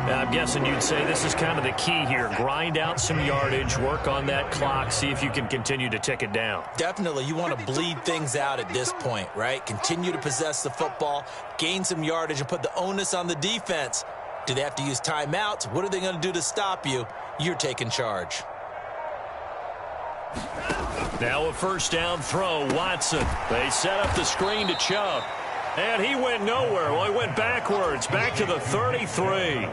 I'm guessing you'd say this is kind of the key here. Grind out some yardage, work on that clock, see if you can continue to tick it down. Definitely. You want to bleed things out at this point, right? Continue to possess the football, gain some yardage, and put the onus on the defense. Do they have to use timeouts? What are they going to do to stop you? You're taking charge. Now a first down throw, Watson. They set up the screen to Chubb. And he went nowhere. Well, he went backwards, back to the 33.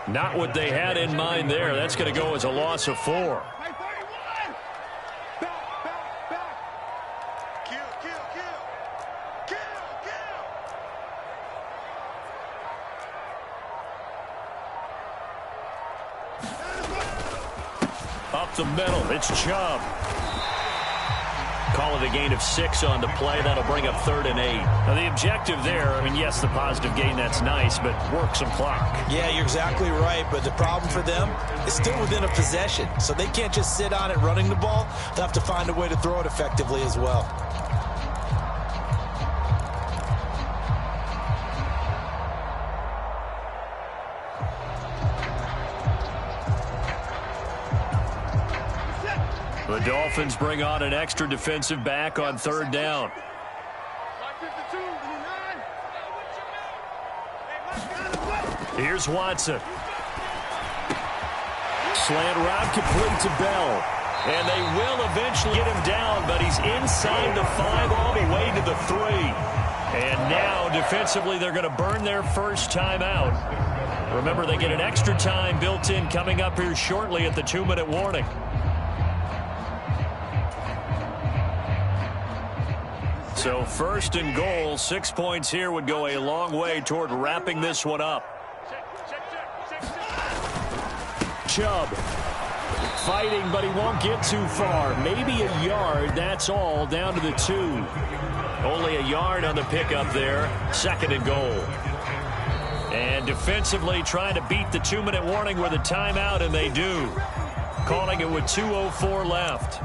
Not what they had in mind there. That's going to go as a loss of 4. Up the middle, it's Chubb. Call it a gain of 6 on the play. That'll bring up 3rd and 8. Now, the objective there, I mean, yes, the positive gain, that's nice, but work some clock. Yeah, you're exactly right, but the problem for them is still within a possession, so they can't just sit on it running the ball. They'll have to find a way to throw it effectively as well. The Dolphins bring on an extra defensive back on 3rd down. Here's Watson. Slant route complete to Bell. And they will eventually get him down, but he's inside the 5 all the way to the 3. And now, defensively, they're going to burn their first time out. Remember, they get an extra time built in coming up here shortly at the 2-minute warning. So 1st and goal, 6 points here would go a long way toward wrapping this one up. Chubb fighting, but he won't get too far. Maybe a yard, that's all, down to the 2. Only a yard on the pickup there, 2nd and goal. And defensively trying to beat the 2-minute warning with a timeout, and they do. Calling it with 2:04 left.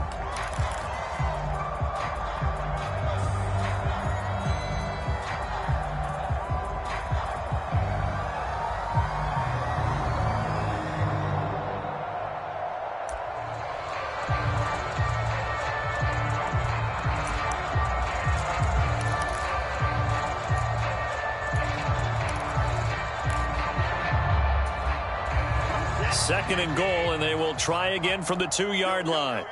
Second and goal, and they will try again from the 2-yard line.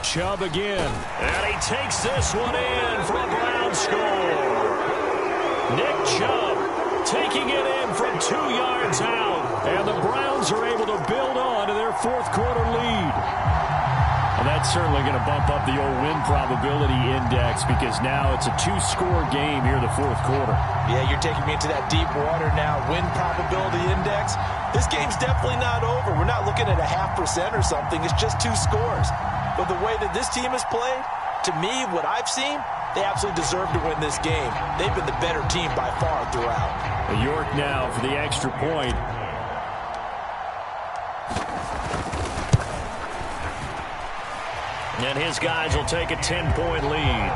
Chubb again. And he takes this one in for a Brown score. Nick Chubb taking it in from 2 yards out. And the Browns are able to build on to their 4th quarter lead. And that's certainly going to bump up the old win probability index because now it's a 2-score game here in the 4th quarter. Yeah, you're taking me into that deep water now. Win probability index. This game's definitely not over. We're not looking at a 0.5% or something. It's just 2 scores. But the way that this team has played, to me, what I've seen, they absolutely deserve to win this game. They've been the better team by far throughout. York now for the extra point. And his guys will take a 10-point lead.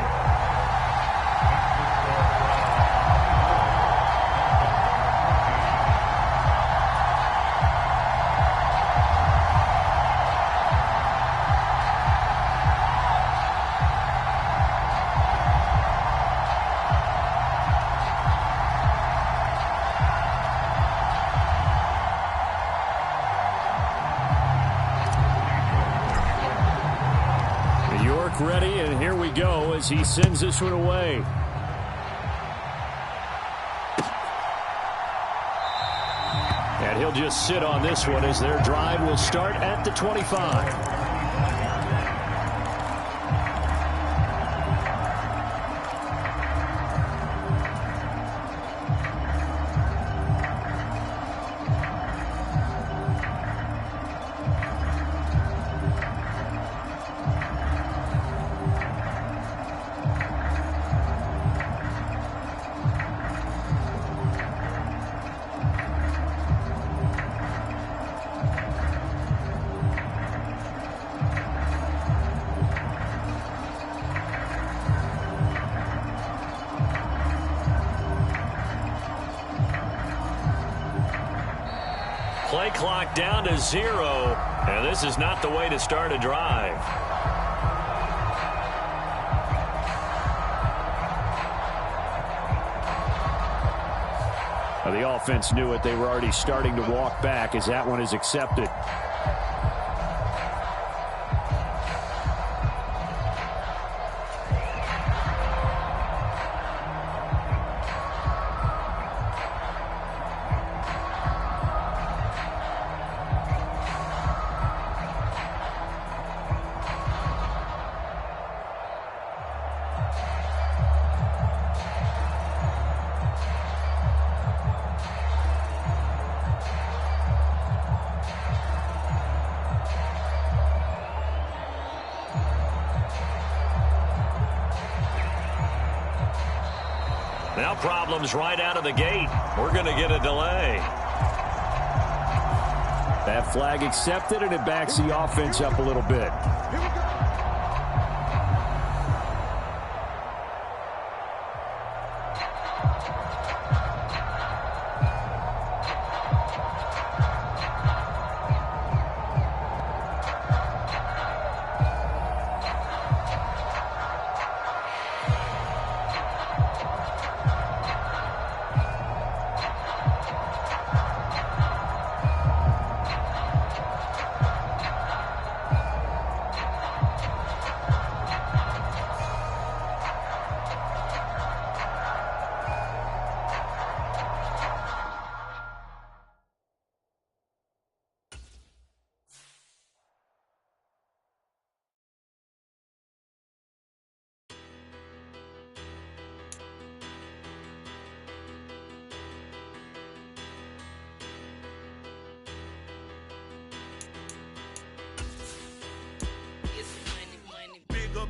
as he sends this one away. And he'll just sit on this one as their drive will start at the 25. Play clock down to 0, and this is not the way to start a drive. The offense knew it. They were already starting to walk back as that one is accepted. Now problems right out of the gate. We're going to get a delay. That flag accepted, and it backs the offense up a little bit.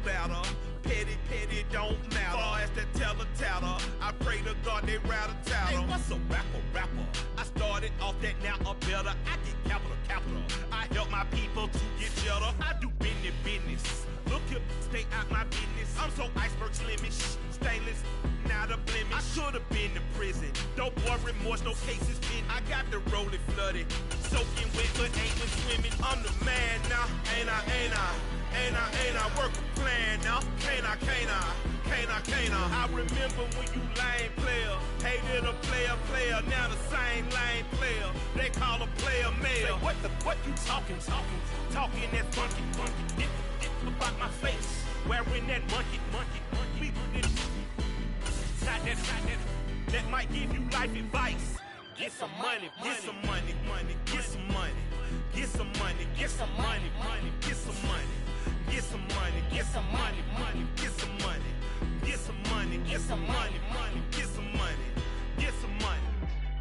Better. Petty, don't matter. Far as that teller, I pray to God they rattle tattle. Hey, what's a rapper? I started off that, now a better. I get capital. I help my people to get cheddar. I do business. Look here, stay out my business. I'm so iceberg slimish, stainless, not a blemish. I should have been in prison. Don't boy remorse, no cases pinned. I got the rolling flooded, soaking wet, but ain't been swimming. I'm the man now, ain't I work a plan now. Can't I? I remember when you lame player, hated a player, now the same lame player. They call a player mayor. What you talking that funky, get about my face, wearing that monkey. We that might give you life advice. Get some money.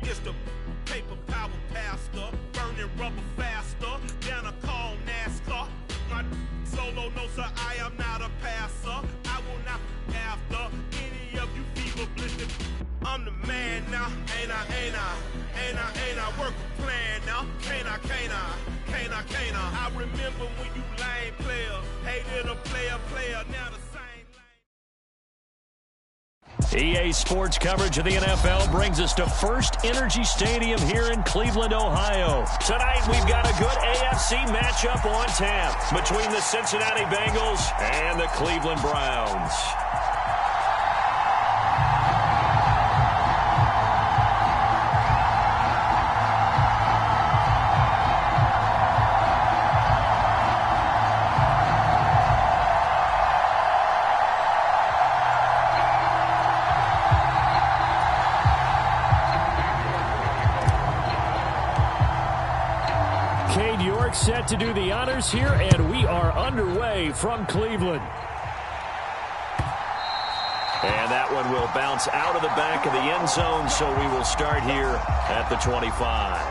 It's the paper power pastor, burning rubber faster, down a call NASCAR. My solo, no sir, I am not a passer. I will not after any of you fever blistered. I'm the man now, ain't I work a plan now. Can't I? I remember when you lame player, hated a player, now the same. EA Sports coverage of the NFL brings us to First Energy Stadium here in Cleveland, Ohio. Tonight we've got a good AFC matchup on tap between the Cincinnati Bengals and the Cleveland Browns. quarterback set to do the honors here, and we are underway from Cleveland. And that one will bounce out of the back of the end zone, so we will start here at the 25.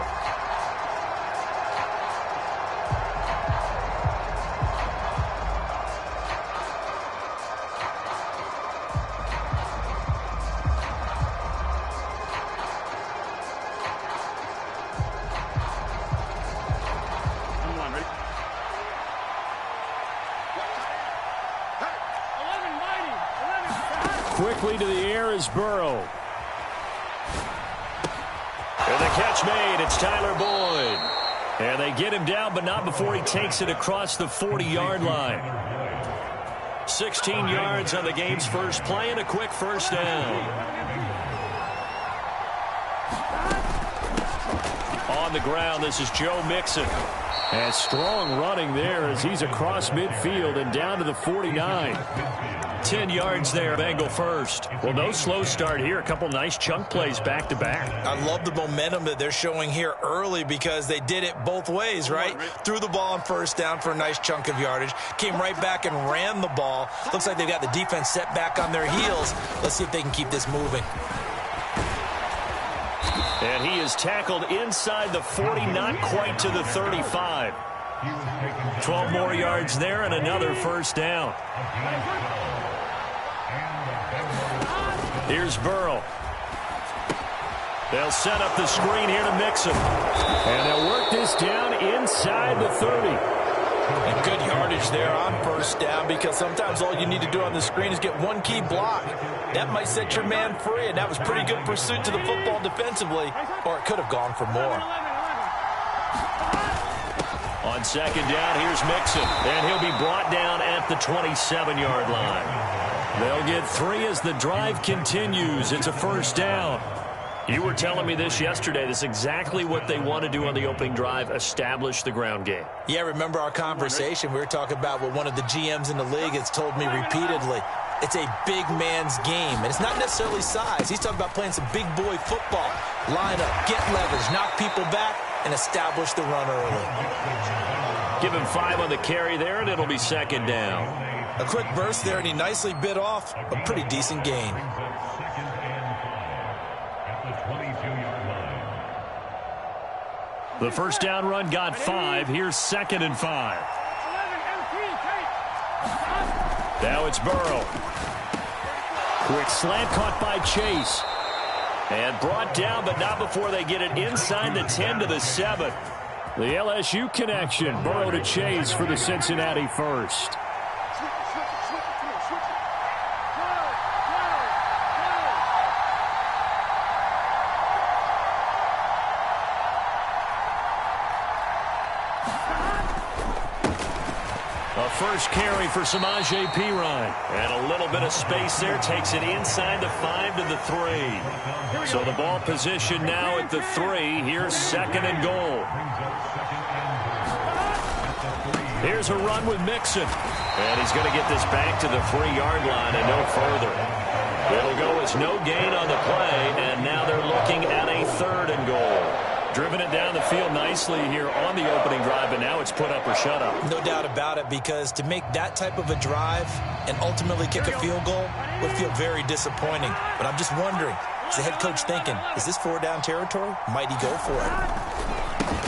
Quickly to the air is Burrow. And the catch made. It's Tyler Boyd. And they get him down, but not before he takes it across the 40-yard line. 16 yards on the game's first play and a quick first down. On the ground, this is Joe Mixon. And strong running there as he's across midfield and down to the 49. 10 yards there, Bengal first. Well, no slow start here. A couple nice chunk plays back-to-back. I love the momentum that they're showing here early because they did it both ways, right? Threw the ball on first down for a nice chunk of yardage. Came right back and ran the ball. Looks like they've got the defense set back on their heels. Let's see if they can keep this moving. And he is tackled inside the 40, not quite to the 35. 12 more yards there and another first down. Here's Burrow. They'll set up the screen here to Mixon. And they'll work this down inside the 30. And good yardage there on first down because sometimes all you need to do on the screen is get one key block. That might set your man free, and that was pretty good pursuit to the football defensively, or it could have gone for more. On second down, here's Mixon, and he'll be brought down at the 27-yard line. They'll get 3 as the drive continues. It's a first down. You were telling me this yesterday. This is exactly what they want to do on the opening drive, establish the ground game. Yeah, remember our conversation. We were talking about what one of the GMs in the league has told me repeatedly. It's a big man's game, and it's not necessarily size. He's talking about playing some big boy football. Line up, get leverage, knock people back, and establish the run early. Give him 5 on the carry there, and it'll be second down. A quick burst there, and he nicely bit off a pretty decent gain. The first down run got 5. Here's second and 5. Now it's Burrow. Quick slant caught by Chase. And brought down, but not before they get it inside the 10 to the 7. The LSU connection. Burrow to Chase for the Cincinnati first. First carry for Samaje Perine. And a little bit of space there. Takes it inside the 5 to the 3. So the ball position now at the 3. Here's second and goal. Here's a run with Mixon. And he's going to get this back to the 3-yard line and no further. It'll go as no gain on the play. And now they're looking at a 3rd and goal. Driven it down the field nicely here on the opening drive, and now it's put up or shut up. No doubt about it, because to make that type of a drive and ultimately kick a field goal would feel very disappointing. But I'm just wondering, is the head coach thinking, is this 4-down territory? Might he go for it?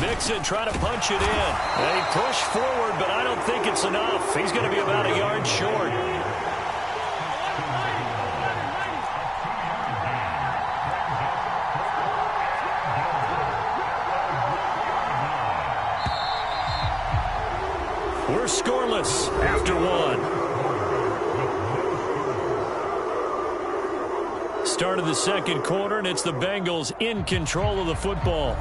Mixon trying to punch it in. They push forward, but I don't think it's enough. He's going to be about a yard short. We're scoreless after 1. Start of the second quarter, and it's the Bengals in control of the football.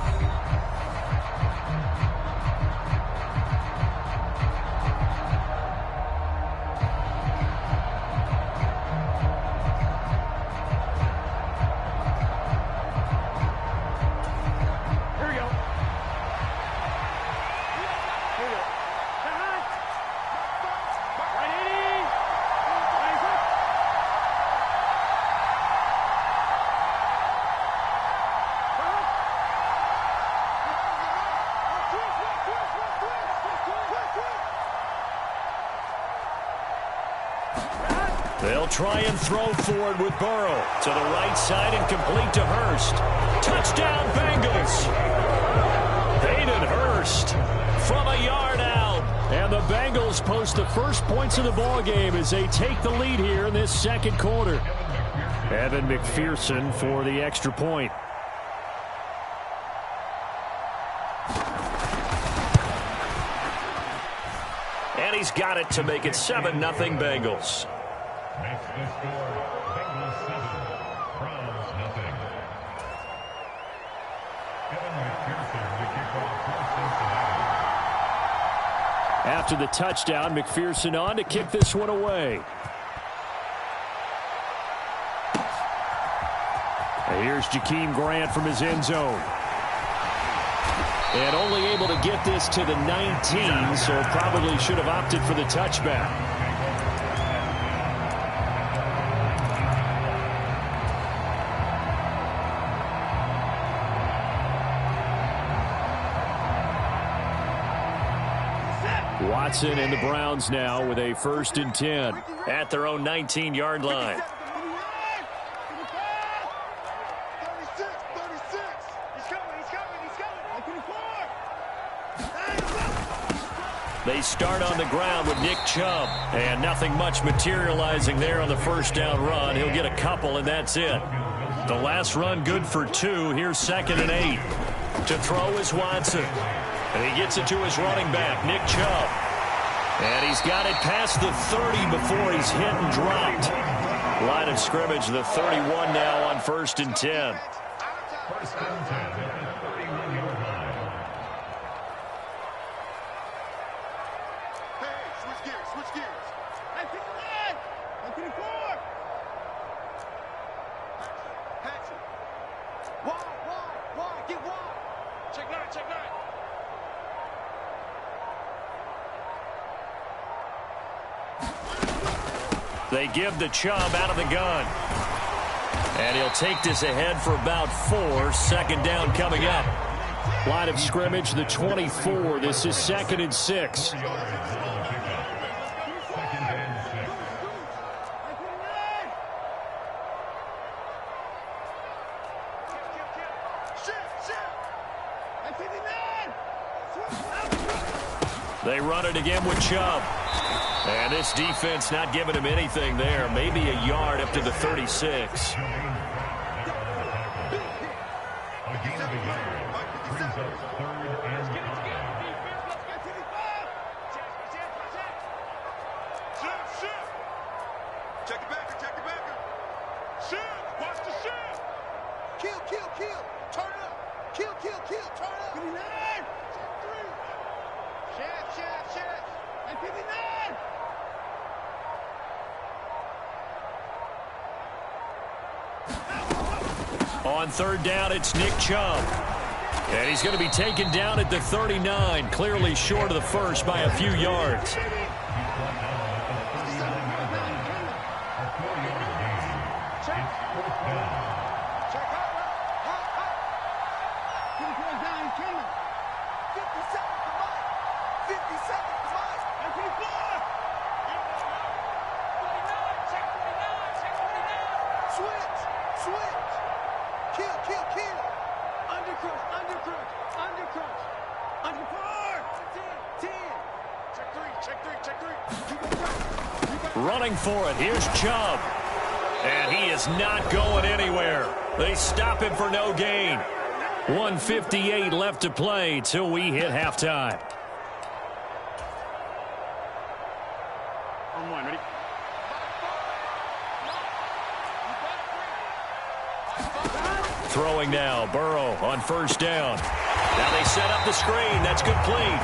try and throw forward with Burrow. To the right side and complete to Hurst. Touchdown, Bengals. Hayden Hurst from a yard out. And the Bengals post the first points of the ball game as they take the lead here in this second quarter. Evan McPherson for the extra point. And he's got it to make it 7-0 Bengals. Makes the score Bengals 7, Browns nothing. Evan McPherson to kick off for Cincinnati. After the touchdown, McPherson on to kick this one away. And here's Jakeem Grant from his end zone. And only able to get this to the 19, so probably should have opted for the touchback. Watson and the Browns now with a 1st and 10 at their own 19-yard line. They start on the ground with Nick Chubb, and nothing much materializing there on the first down run. He'll get a couple, and that's it. The last run good for 2. Here's 2nd and 8. To throw is Watson, and he gets it to his running back, Nick Chubb. And he's got it past the 30 before he's hit and dropped. Line of scrimmage, the 31 now on 1st and 10. 1st and 10 at the 31-yard line. Switch gears. I pick the line. I pick the 4. Hatchet. Wide. Get wide. Check 9. They give the Chubb out of the gun. And he'll take this ahead for about 4. 2nd down coming up. Line of scrimmage, the 24. This is 2nd and 6. They run it again with Chubb. And this defense not giving him anything there. Maybe a yard up to the 36. Check the backer. Shift. Watch the shift. Kill. Turn up. Kill. Turn up. 59. Shift. And 59. On 3rd down, it's Nick Chubb. And he's going to be taken down at the 39, clearly short of the first by a few yards. Running for it. Here's Chubb. And he is not going anywhere. They stop him for no gain. 1:58 left to play till we hit halftime. On 1, ready? Throwing now. Burrow on 1st down. Now they set up the screen. That's complete.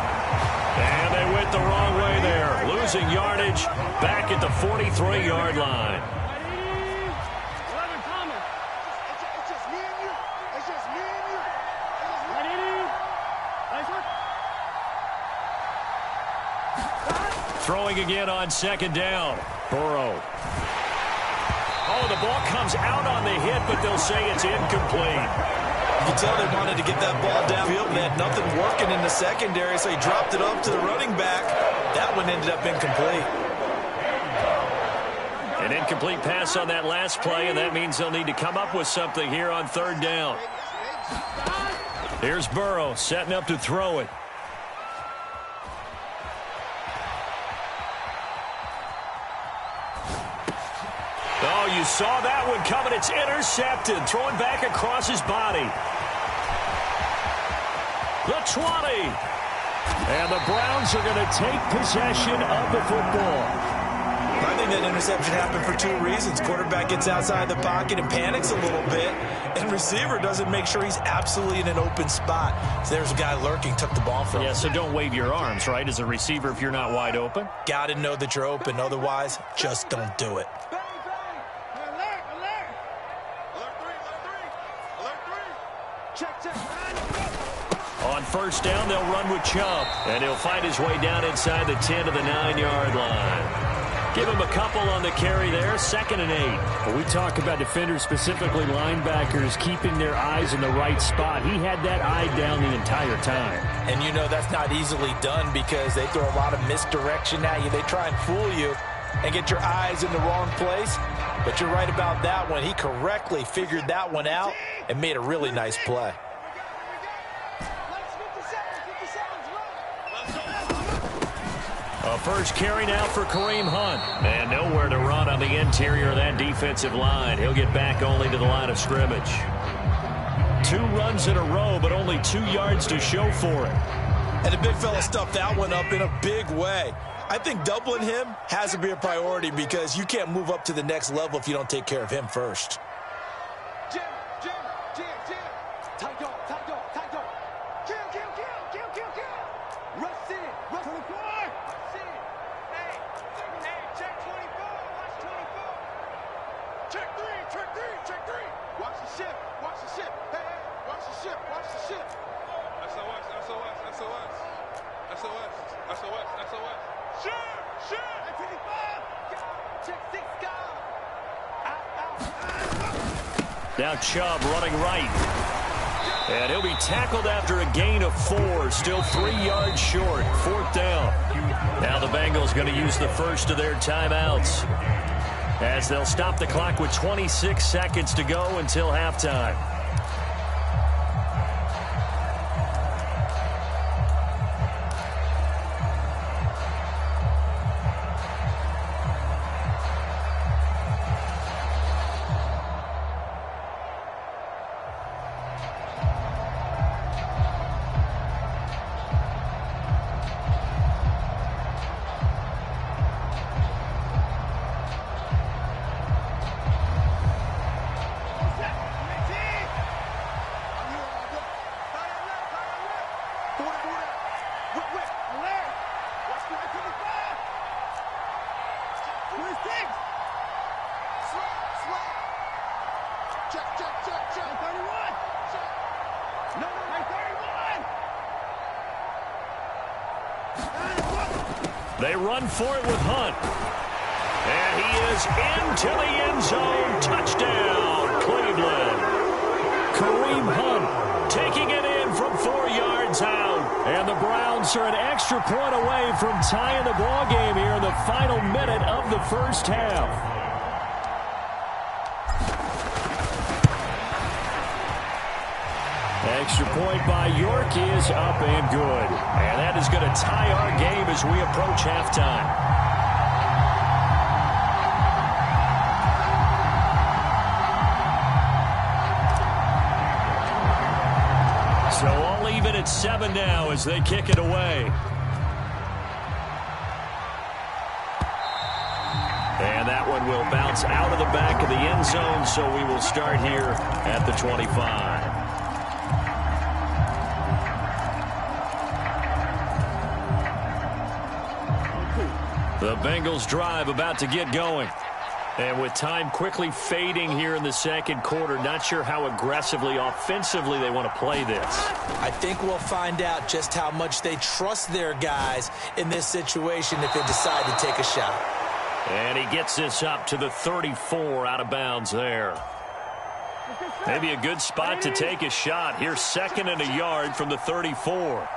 And they went the wrong way there. Losing yardage back at the 43-yard line. It's just me and you. Throwing again on 2nd down. Burrow. Oh, the ball comes out on the hit, but they'll say it's incomplete. You can tell they wanted to get that ball downfield. They had nothing working in the secondary, so he dropped it off to the running back. That one ended up incomplete. And An incomplete pass on that last play, and that means they'll need to come up with something here on third down. Here's Burrow setting up to throw it. Oh, you saw that one coming. It's intercepted. Throwing back across his body. The 20. And the Browns are going to take possession of the football. I think that interception happened for two reasons. Quarterback gets outside the pocket and panics a little bit, and receiver doesn't make sure he's absolutely in an open spot. So there's a guy lurking, took the ball from him. Yeah, so don't wave your arms, right, as a receiver if you're not wide open. Got to know that you're open. Otherwise, just don't do it. On first down, they'll run with Chubb, and he'll find his way down inside the 10 to the 9-yard line. Give him a couple on the carry there, 2nd and 8. Well, we talk about defenders, specifically linebackers, keeping their eyes in the right spot. He had that eye down the entire time. And you know that's not easily done because they throw a lot of misdirection at you. They try and fool you and get your eyes in the wrong place. But you're right about that one. He correctly figured that one out and made a really nice play. A first carry now for Kareem Hunt. And nowhere to run on the interior of that defensive line. He'll get back only to the line of scrimmage. 2 runs in a row, but only 2 yards to show for it. And the big fella stuffed that one up in a big way. I think doubling him has to be a priority because you can't move up to the next level if you don't take care of him first. Jim. Tight dog. Kill. Rush in. Rush to the floor. Rush in. Hey, check 24. Watch 24. Check 3. Watch the ship. Hey, watch the ship. SOS. Ship. 25. Check 6, go. Out. Now Chubb running right. And he'll be tackled after a gain of 4. Still 3 yards short. 4th down. Now the Bengals going to use the first of their timeouts, as they'll stop the clock with 26 seconds to go until halftime. They run for it with Hunt. And he is into the end zone. Touchdown, Cleveland. Kareem Hunt taking it in from 4 yards out. And the Browns are an extra point away from tying the ball game here in the final minute of the first half. Extra point by York is up and good. And that is going to tie our game as we approach halftime. So all even at 7 now as they kick it away. And that one will bounce out of the back of the end zone, so we will start here at the 25. The Bengals drive about to get going. And with time quickly fading here in the second quarter, not sure how aggressively, offensively they want to play this. I think we'll find out just how much they trust their guys in this situation if they decide to take a shot. And he gets this up to the 34 out of bounds there. Maybe a good spot to take a shot. Here's 2nd and a yard from the 34.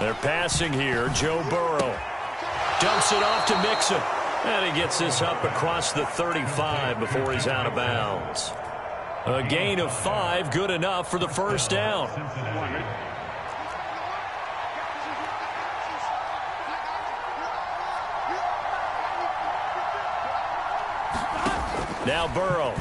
They're passing here. Joe Burrow dumps it off to Mixon. And he gets this up across the 35 before he's out of bounds. A gain of 5, good enough for the first down. Now Burrow.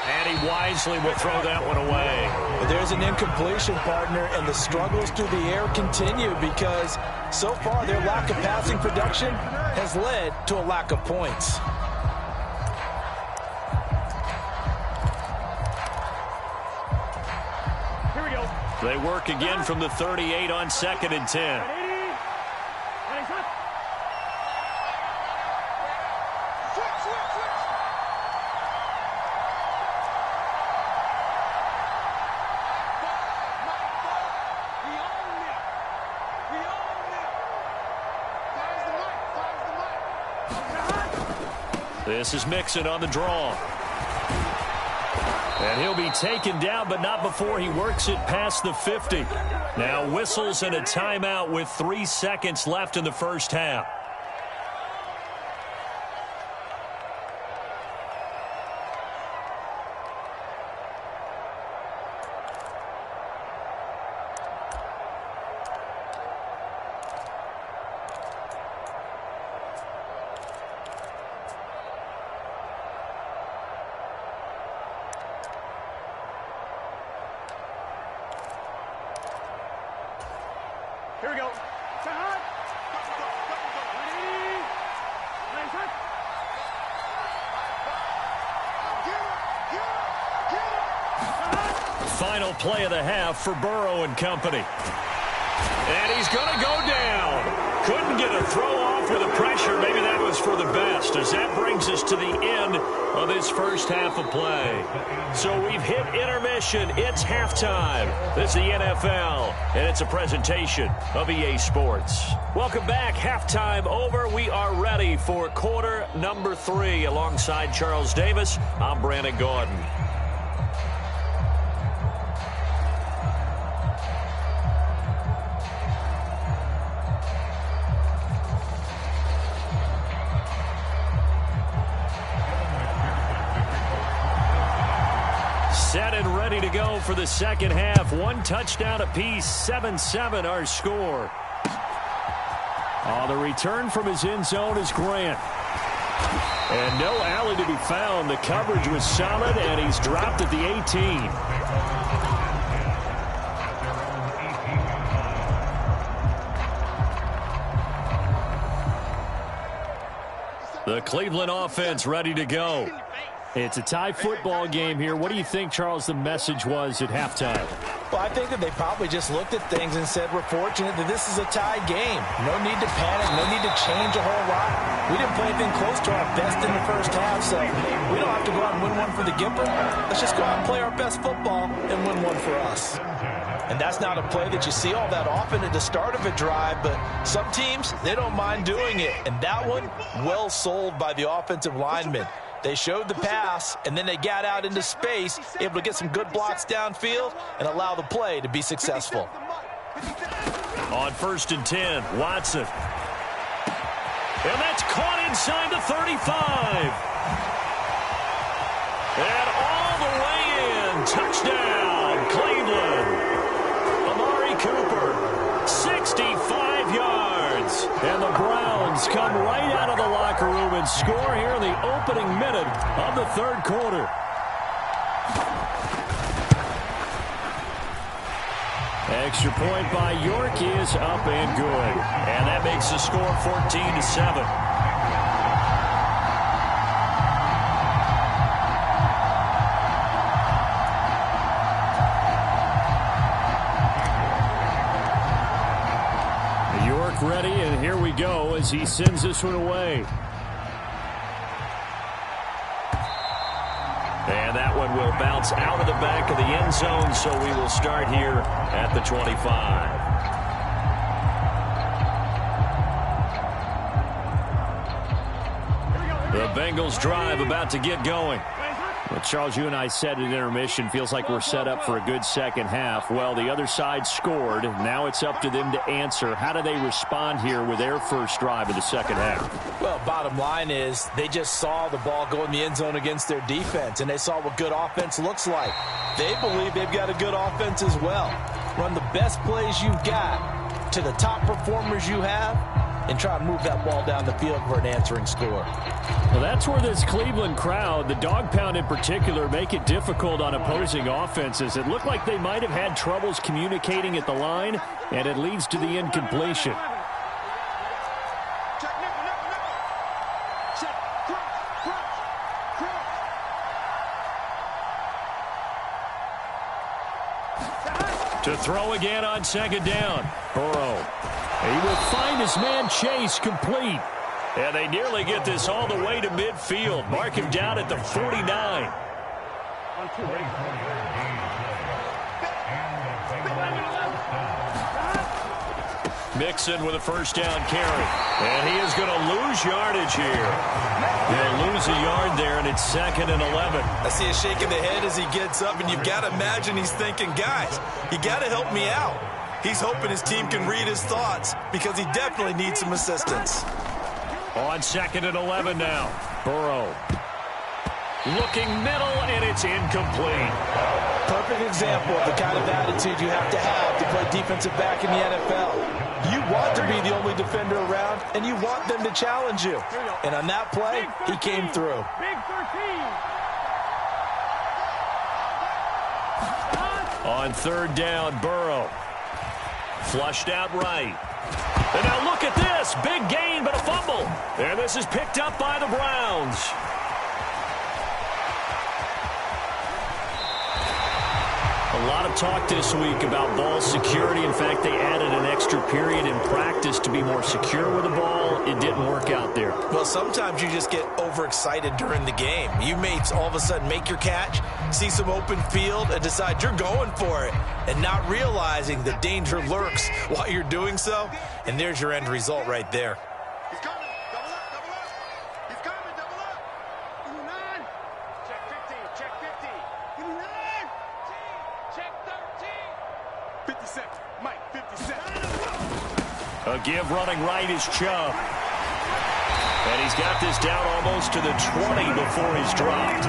And he wisely will throw that one away. But there's an incompletion, partner, and the struggles through the air continue because so far their lack of passing production has led to a lack of points. Here we go. They work again from the 38 on 2nd and 10. This is Mixon on the draw. And he'll be taken down, but not before he works it past the 50. Now whistles and a timeout with 3 seconds left in the first half. Here we go. Final play of the half for Burrow and company. And he's going to go down. Couldn't get a throw off with the pressure. Maybe that was for the best, as that brings us to the end of this first half of play. So we've hit intermission. It's halftime. This is the NFL, and it's a presentation of EA Sports. Welcome back. Halftime over. We are ready for quarter number 3. Alongside Charles Davis, I'm Brandon Gordon. Set and ready to go for the second half. 1 touchdown apiece, 7-7 our score. The return from his end zone is Grant. And no alley to be found. The coverage was solid, and he's dropped at the 18. The Cleveland offense ready to go. It's a tie football game here. What do you think, Charles, the message was at halftime? Well, I think that they probably just looked at things and said, we're fortunate that this is a tie game. No need to panic. No need to change a whole lot. We didn't play anything close to our best in the first half, so we don't have to go out and win one for the Gipper. Let's just go out and play our best football and win one for us. And that's not a play that you see all that often at the start of a drive, but some teams, they don't mind doing it. And that one, well sold by the offensive lineman. They showed the pass, and then they got out into space, able to get some good blocks downfield and allow the play to be successful. On 1st and 10, Watson. And that's caught inside the 35. And all the way in. Touchdown, Cleveland. Amari Cooper, 65 yards. And the Browns come right out of the locker room and score here in the opening minute of the third quarter. Extra point by York is up and good. And that makes the score 14-7. Ready, and here we go as he sends this one away. And that one will bounce out of the back of the end zone, so we will start here at the 25. The Bengals drive about to get going. Well, Charles, you and I said at intermission, feels like we're set up for a good second half. Well, the other side scored. Now it's up to them to answer. How do they respond here with their first drive of the second half? Well, bottom line is they just saw the ball go in the end zone against their defense, and they saw what good offense looks like. They believe they've got a good offense as well. Run the best plays you've got to the top performers you have, and try to move that ball down the field for an answering score. Well, that's where this Cleveland crowd, the dog pound in particular, make it difficult on opposing offenses. It looked like they might have had troubles communicating at the line, and it leads to the incompletion. To throw again on second down. Burrow. He will find his man Chase complete. And they nearly get this all the way to midfield. Mark him down at the 49. Mixon with a first down carry. And he is going to lose yardage here. He'll lose a yard there, and it's 2nd and 11. I see a shake of the head as he gets up, and you've got to imagine he's thinking, guys, you got to help me out. He's hoping his team can read his thoughts because he definitely needs some assistance. On 2nd and 11 now. Burrow. Looking middle, and it's incomplete. Perfect example of the kind of attitude you have to play defensive back in the NFL. You want to be the only defender around, and you want them to challenge you. And on that play, he came through. Big 13. On 3rd down, Burrow. Flushed out right. And now look at this. Big gain, but a fumble. And this is picked up by the Browns. A lot of talk this week about ball security. In fact, they added an extra period in practice to be more secure with the ball. It didn't work out there. Well, sometimes you just get overexcited during the game. You may all of a sudden make your catch, see some open field, and decide you're going for it, and not realizing the danger lurks while you're doing so. And there's your end result right there. He's coming. Double up, double up. He's coming, double up. Give me 9. Check 15, check 15. Give me 9. Check 13. 57. Mike, 57. A give running right is Chubb. And he's got this down almost to the 20 before he's dropped.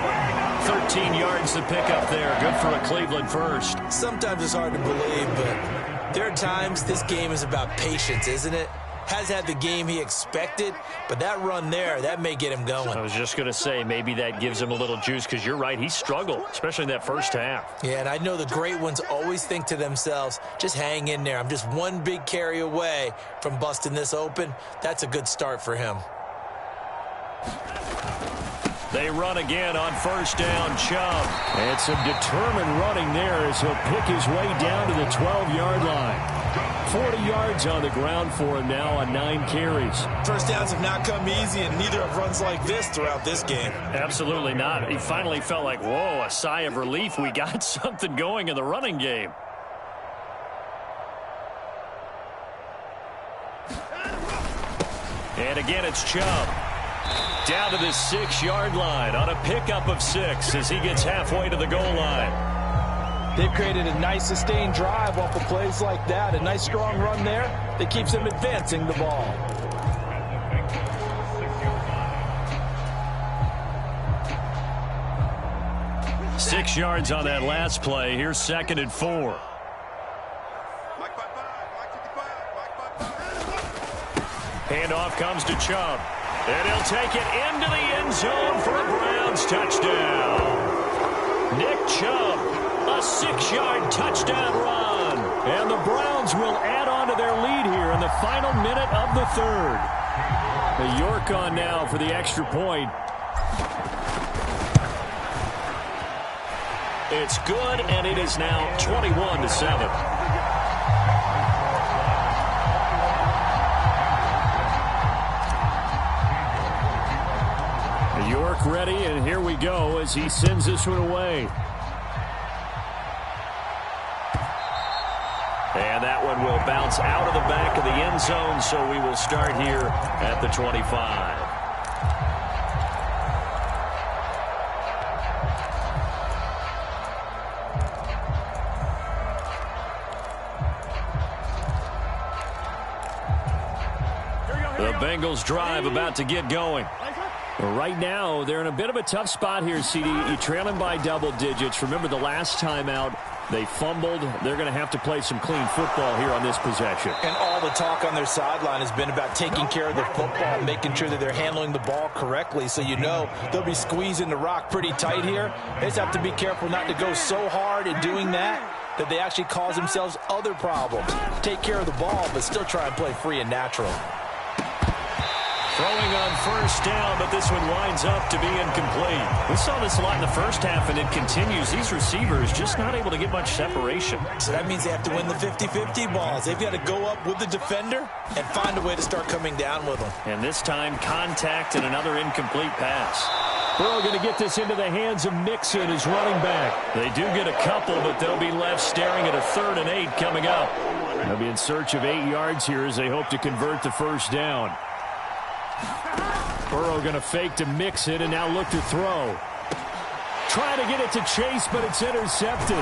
13 yards to pick up there. Good for a Cleveland first. Sometimes it's hard to believe, but there are times this game is about patience, isn't it? Has had the game he expected, but that run there, that may get him going. I was just going to say, maybe that gives him a little juice, because you're right, he struggled, especially in that first half. Yeah, and I know the great ones always think to themselves, just hang in there. I'm just one big carry away from busting this open. That's a good start for him. They run again on first down, Chubb. And some determined running there as he'll pick his way down to the 12-yard line. 40 yards on the ground for him now on 9 carries. First downs have not come easy, and neither have runs like this throughout this game. Absolutely not. He finally felt like, whoa, a sigh of relief. We got something going in the running game. And again, it's Chubb. Down to the 6-yard line on a pickup of 6 as he gets halfway to the goal line. They've created a nice sustained drive off of plays like that. A nice strong run there that keeps them advancing the ball. Six yards on that last play. Here's 2nd and 4. Handoff comes to Chubb. And he'll take it into the end zone for a Browns touchdown. Nick Chubb, a 6-yard touchdown run. And the Browns will add on to their lead here in the final minute of the 3rd. The York on now for the extra point. It's good, and it is now 21-7. York ready, and here we go as he sends this one away. And that one will bounce out of the back of the end zone, so we will start here at the 25. Bengals drive about to get going. Right now, they're in a bit of a tough spot here, CD. You're trailing by double digits. Remember the last time out, they fumbled. They're going to have to play some clean football here on this possession. And all the talk on their sideline has been about taking care of the football, making sure that they're handling the ball correctly. So you know they'll be squeezing the rock pretty tight here. They just have to be careful not to go so hard in doing that they actually cause themselves other problems. Take care of the ball, but still try and play free and natural. Throwing on first down, but this one winds up to be incomplete. We saw this a lot in the first half, and it continues. These receivers just not able to get much separation. So that means they have to win the 50-50 balls. They've got to go up with the defender and find a way to start coming down with them. And this time, contact and another incomplete pass. Burrow going to get this into the hands of Mixon, his running back. They do get a couple, but they'll be left staring at a 3rd and 8 coming up. They'll be in search of 8 yards here as they hope to convert the first down. Burrow going to fake to Mixon and now look to throw. Trying to get it to Chase, but it's intercepted.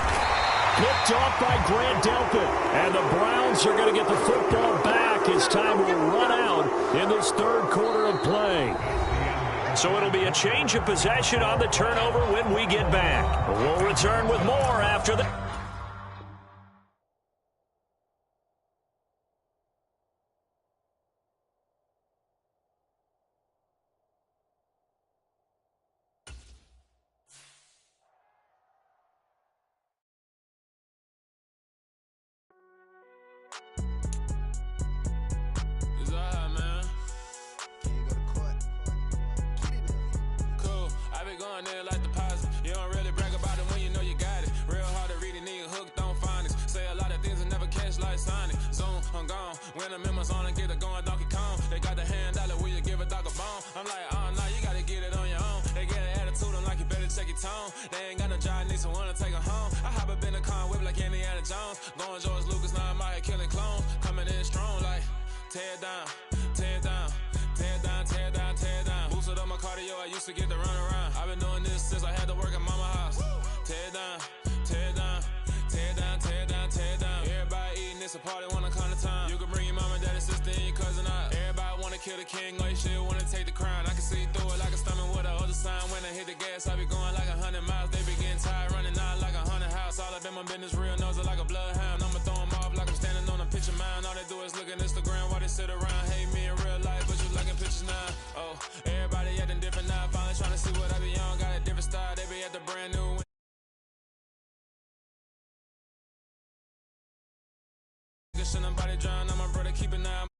Picked off by Grant Delpit. And the Browns are going to get the football back as time will run out in this 3rd quarter of play. So it'll be a change of possession on the turnover when we get back. We'll return with more after the... When the members on and get it going Donkey Kong, they got the hand dollar, will you give a dog a bone? I'm like, oh no, you gotta get it on your own. They get an attitude, I'm like, you better check your tone. They ain't got no job, need someone to take her home. I hop up in the car, whip like Indiana Jones. Going George Lucas, now I'm out here killing clones. Coming in strong like, tear down, tear down, tear down, tear down, tear down. Boosted up my cardio, I used to get to run around. I've been doing this since I had to work at mama house. Tear down, tear down, tear down, tear down, tear down. Everybody eating, it's a party, wanna come to time. You can bring your mama, daddy, sister, and your cousin out. Everybody wanna kill the king, or you shit wanna take the crown. I can see through it like a stomach with a other sign. When I hit the gas, I be going like 100 miles. They be getting tired, running out like 100 house. All up in my business, real nose like a bloodhound. I'ma throw 'em off like I'm standing on a picture mound. All they do is look at Instagram while they sit around. Hate me in real life, but you liking pictures now. Oh, everybody acting different now. Finally trying to see what I be on. Got a different style, they be at the brand new. Somebody drown, I'm my brother, keep it now.